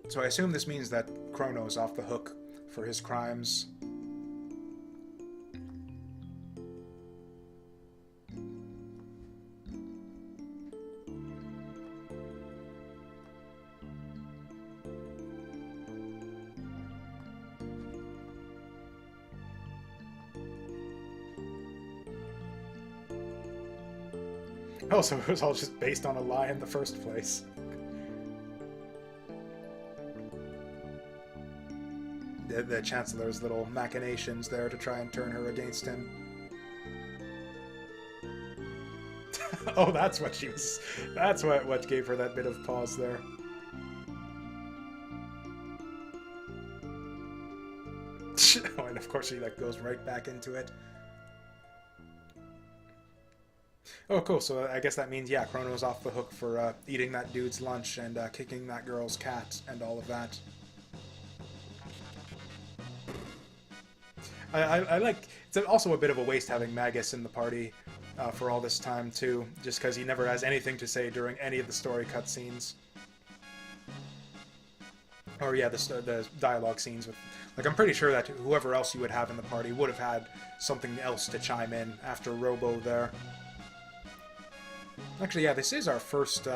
A: So I assume this means that Chrono's off the hook for his crimes. Oh, so it was all just based on a lie in the first place. The Chancellor's little machinations there to try and turn her against him. Oh, that's what she was... That's what gave her that bit of pause there. Oh, and of course she like goes right back into it. Oh, cool. So I guess that means, yeah, Chrono's off the hook for eating that dude's lunch and kicking that girl's cat and all of that. I like... It's also a bit of a waste having Magus in the party for all this time, too, just because he never has anything to say during any of the story cutscenes. Or, yeah, the dialogue scenes with... Like, I'm pretty sure that whoever else you would have in the party would have had something else to chime in after Robo there. Actually, yeah, this is our first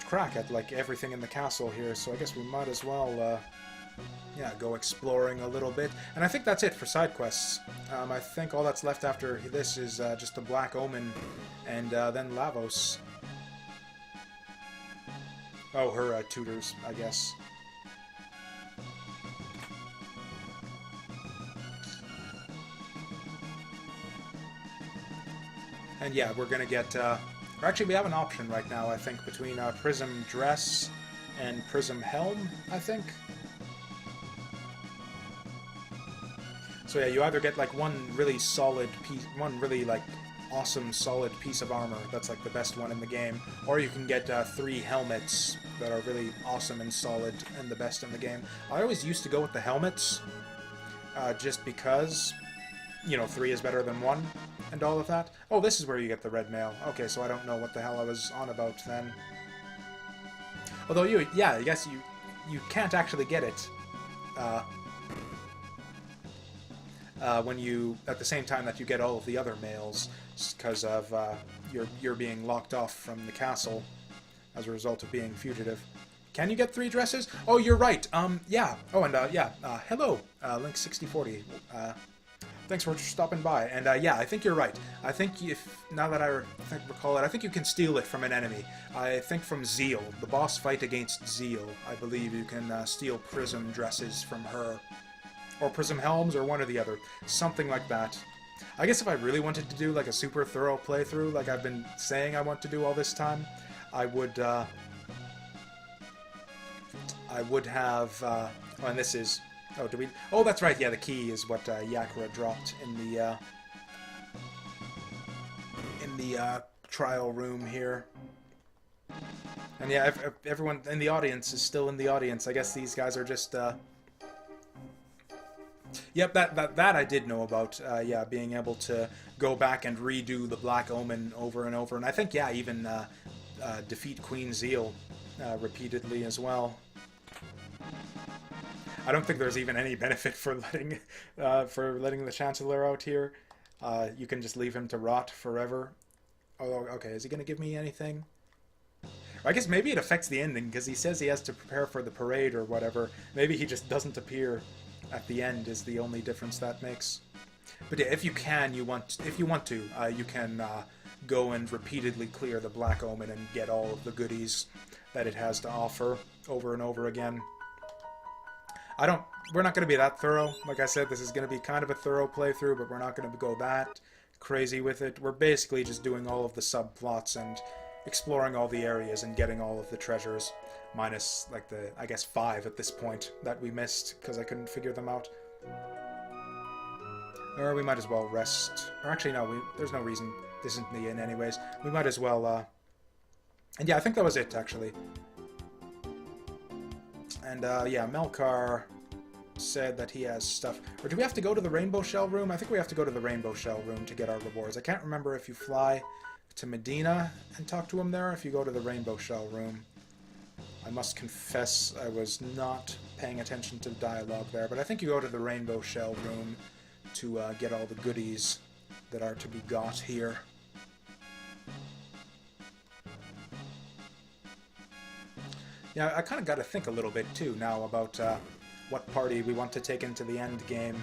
A: crack at, like, everything in the castle here, so I guess we might as well, yeah, go exploring a little bit. And I think that's it for side quests. I think all that's left after this is just the Black Omen and then Lavos. Oh, her tutors, I guess. And yeah, we're gonna get, or actually we have an option right now, I think, between Prism Dress and Prism Helm, I think. So yeah, you either get like one really solid piece, one really like awesome solid piece of armor that's like the best one in the game, or you can get 3 helmets that are really awesome and solid and the best in the game. I always used to go with the helmets, just because, you know, 3 is better than 1. And all of that. Oh, this is where you get the red mail. Okay, so I don't know what the hell I was on about then. Although yeah, I guess you can't actually get it when you, at the same time that you get all of the other mails, because of you're being locked off from the castle as a result of being fugitive. Can you get 3 dresses? Oh, you're right. Yeah. Oh, and yeah. Hello, Link6040. Thanks for stopping by. And yeah, I think you're right. I think now that I recall it, I think you can steal it from an enemy. I think from Zeal, the boss fight against Zeal. I believe you can steal prism dresses from her. Or prism helms, or one or the other. Something like that. I guess if I really wanted to do like a super thorough playthrough, like I've been saying I want to do all this time, I would have, oh, and this is... Oh, do we... Oh, that's right, yeah, the key is what Yakura dropped in the trial room here. And yeah, if everyone in the audience is still in the audience, I guess these guys are just, Yep, that I did know about, yeah, being able to go back and redo the Black Omen over and over. And I think, yeah, even defeat Queen Zeal repeatedly as well. I don't think there's even any benefit for letting the Chancellor out here. You can just leave him to rot forever. Oh, okay, is he going to give me anything? I guess maybe it affects the ending, because he says he has to prepare for the parade or whatever. Maybe he just doesn't appear at the end is the only difference that makes. But yeah, if you want to, you can go and repeatedly clear the Black Omen and get all of the goodies that it has to offer over and over again. We're not going to be that thorough. Like I said, this is going to be kind of a thorough playthrough, but we're not going to go that crazy with it. We're basically just doing all of the subplots and exploring all the areas and getting all of the treasures. Minus, like, I guess 5 at this point that we missed because I couldn't figure them out. Or we might as well rest. Or actually, no, there's no reason. This isn't the inn anyways. We might as well, and yeah, I think that was it, actually. And, yeah, Melkar said that he has stuff. Or do we have to go to the Rainbow Shell room? I think we have to go to the Rainbow Shell room to get our rewards. I can't remember if you fly to Medina and talk to him there, or if you go to the Rainbow Shell room. I must confess I was not paying attention to the dialogue there, but I think you go to the Rainbow Shell room to get all the goodies that are to be got here. Yeah, I kind of got to think a little bit too now about what party we want to take into the end game.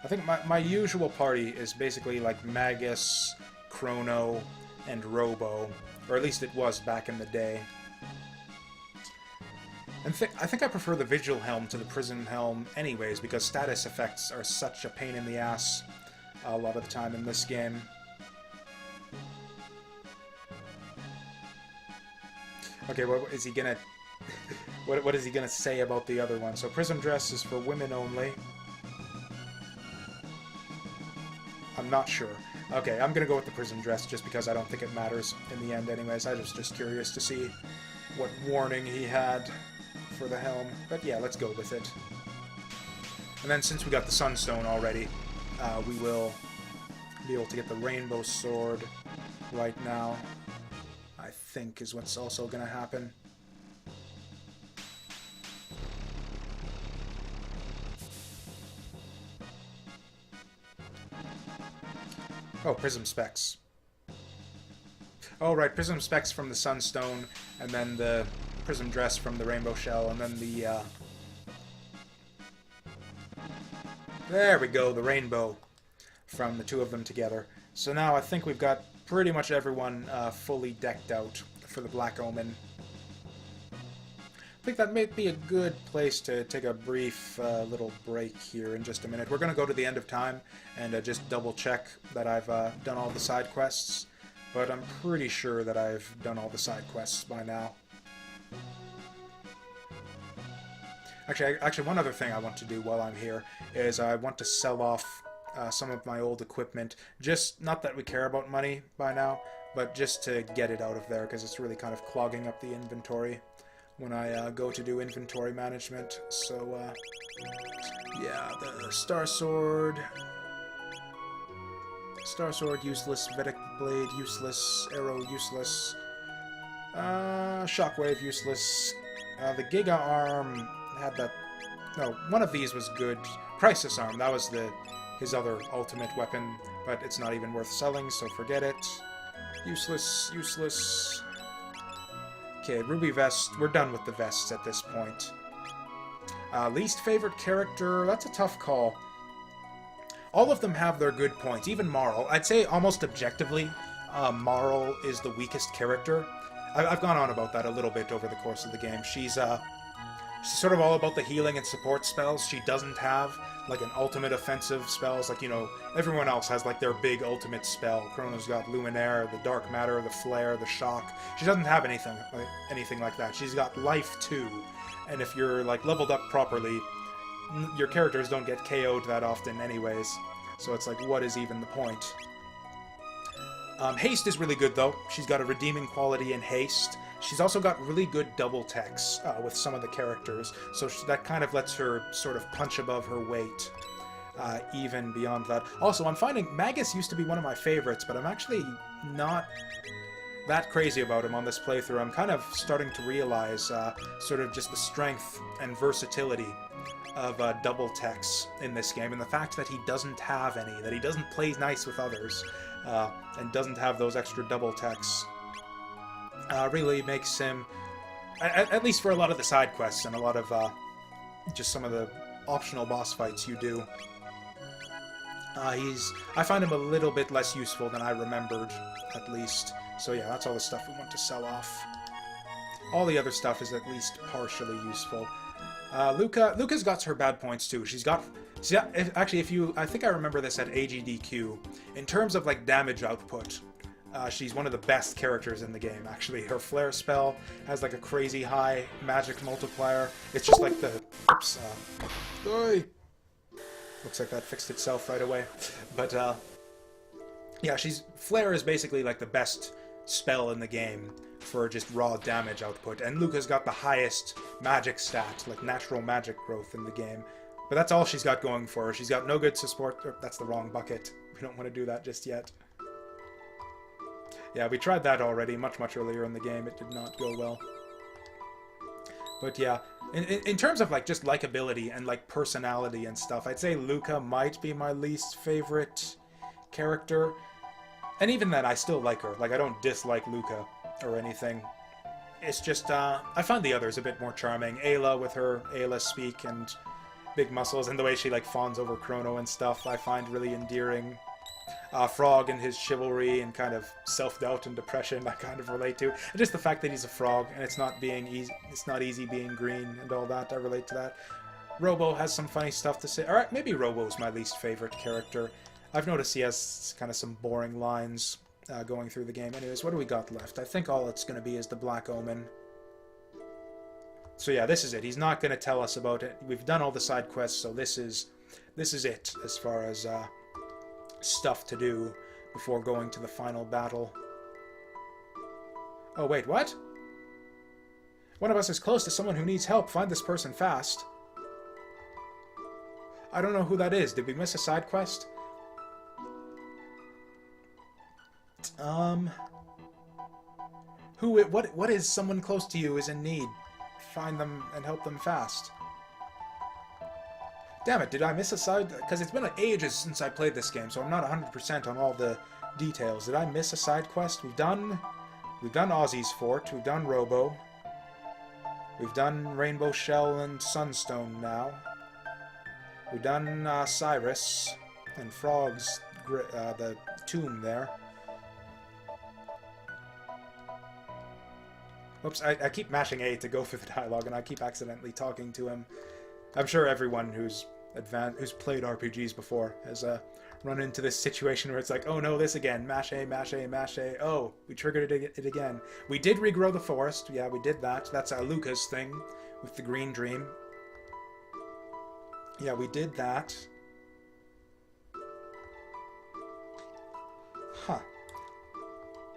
A: I think my usual party is basically like Magus, Chrono, and Robo, or at least it was back in the day. And I think I prefer the Vigil Helm to the Prism Helm anyways, because status effects are such a pain in the ass a lot of the time in this game. Okay, what is he gonna... what is he gonna say about the other one? So Prism Dress is for women only. I'm not sure. Okay, I'm gonna go with the Prism Dress just because I don't think it matters in the end anyways. I was just curious to see what warning he had for the helm. But yeah, let's go with it. And then since we got the Sunstone already, we will be able to get the Rainbow Sword right now, I think is what's also going to happen. Oh, Prism Specs. Oh, right, Prism Specs from the Sunstone, and then the Prism Dress from the Rainbow Shell, and then the, there we go, the Rainbow from the two of them together. So now I think we've got pretty much everyone fully decked out for the Black Omen. I think that may be a good place to take a brief little break here in just a minute. We're going to go to the end of time and just double check that I've done all the side quests, but I'm pretty sure that I've done all the side quests by now. Actually, one other thing I want to do while I'm here is I want to sell off some of my old equipment. Just, not that we care about money by now, but just to get it out of there, because it's really kind of clogging up the inventory when I go to do inventory management. So, yeah, the Star Sword, useless. Vedic Blade, useless. Arrow, useless. Shockwave, useless. The Giga Arm had that... No, one of these was good. Crisis Arm, that was his other ultimate weapon, but it's not even worth selling, so forget it. Useless, useless. Okay, Ruby Vest. We're done with the vests at this point. Least favorite character, that's a tough call. All of them have their good points, even Marle. I'd say almost objectively, Marle is the weakest character. I've gone on about that a little bit over the course of the game. She's sort of all about the healing and support spells. She doesn't have, like, an ultimate offensive spells. Like, you know, everyone else has, like, their big ultimate spell. Chrono's got Luminaire, the Dark Matter, the Flare, the Shock. She doesn't have anything like that. She's got Life, too. And if you're, like, leveled up properly, your characters don't get KO'd that often anyways. So it's like, what is even the point? Haste is really good, though. She's got a redeeming quality in haste. She's also got really good double techs with some of the characters, so that kind of lets her sort of punch above her weight, even beyond that. Also, I'm finding Magus used to be one of my favorites, but I'm actually not that crazy about him on this playthrough. I'm kind of starting to realize sort of just the strength and versatility of double techs in this game, and the fact that he doesn't have any, that he doesn't play nice with others, and doesn't have those extra double techs, really makes him, at least for a lot of the side quests and a lot of just some of the optional boss fights you do, I find him a little bit less useful than I remembered, at least. So yeah, that's all the stuff we want to sell off. All the other stuff is at least partially useful. Lucca's got her bad points too. She's got actually, I think I remember this at AGDQ. In terms of like damage output, she's one of the best characters in the game. Actually, her flare spell has like a crazy high magic multiplier. It's just like the oops. Looks like that fixed itself right away. But yeah, flare is basically like the best spell in the game for just raw damage output, and Lucca's got the highest magic stat, like natural magic growth in the game. But that's all she's got going for her. She's got no good support. That's the wrong bucket. We don't want to do that just yet. Yeah, we tried that already much earlier in the game. It did not go well. But yeah, in terms of like just likability and like personality and stuff, I'd say Lucca might be my least favorite character. And even then, I still like her. Like, I don't dislike Lucca or anything. It's just, I find the others a bit more charming. Ayla with her Ayla speak and big muscles, and the way she, like, fawns over Chrono and stuff, I find really endearing. Frog and his chivalry and kind of self-doubt and depression, I kind of relate to. And just the fact that he's a frog, and it's not easy being green and all that, I relate to that. Robo has some funny stuff to say. Alright, maybe Robo's my least favorite character. I've noticed he has kind of some boring lines going through the game. Anyways, what do we got left? I think all it's going to be is the Black Omen. So yeah, this is it. He's not going to tell us about it. We've done all the side quests, so this is it as far as stuff to do before going to the final battle. Oh wait, what? One of us is close to someone who needs help. Find this person fast. I don't know who that is. Did we miss a side quest? What is someone close to you is in need? Find them and help them fast. Damn it, did I miss a side? Because it's been ages since I played this game, so I'm not 100% on all the details. Did I miss a side quest? We've done Ozzy's Fort, we've done Robo, we've done Rainbow Shell and Sunstone now. We've done Cyrus and Frog's, the tomb there. Oops, I keep mashing A to go through the dialogue, and I keep accidentally talking to him. I'm sure everyone who's played RPGs before has run into this situation where it's like, oh no, this again, mash A, mash A, mash A. Oh, we triggered it again. We did regrow the forest. Yeah, we did that. That's Lucca's thing with the green dream. Yeah, we did that. Huh.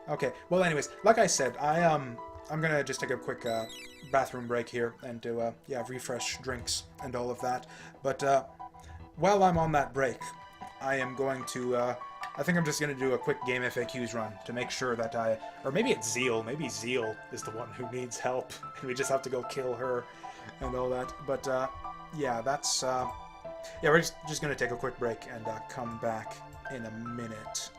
A: Okay. Well, anyways, like I said, I'm gonna just take a quick bathroom break here and do refresh drinks and all of that. But while I'm on that break, I am going to I think I'm just gonna do a quick game FAQs run to make sure that or maybe it's Zeal. Maybe Zeal is the one who needs help, and we just have to go kill her and all that. But yeah, that's we're just gonna take a quick break and come back in a minute.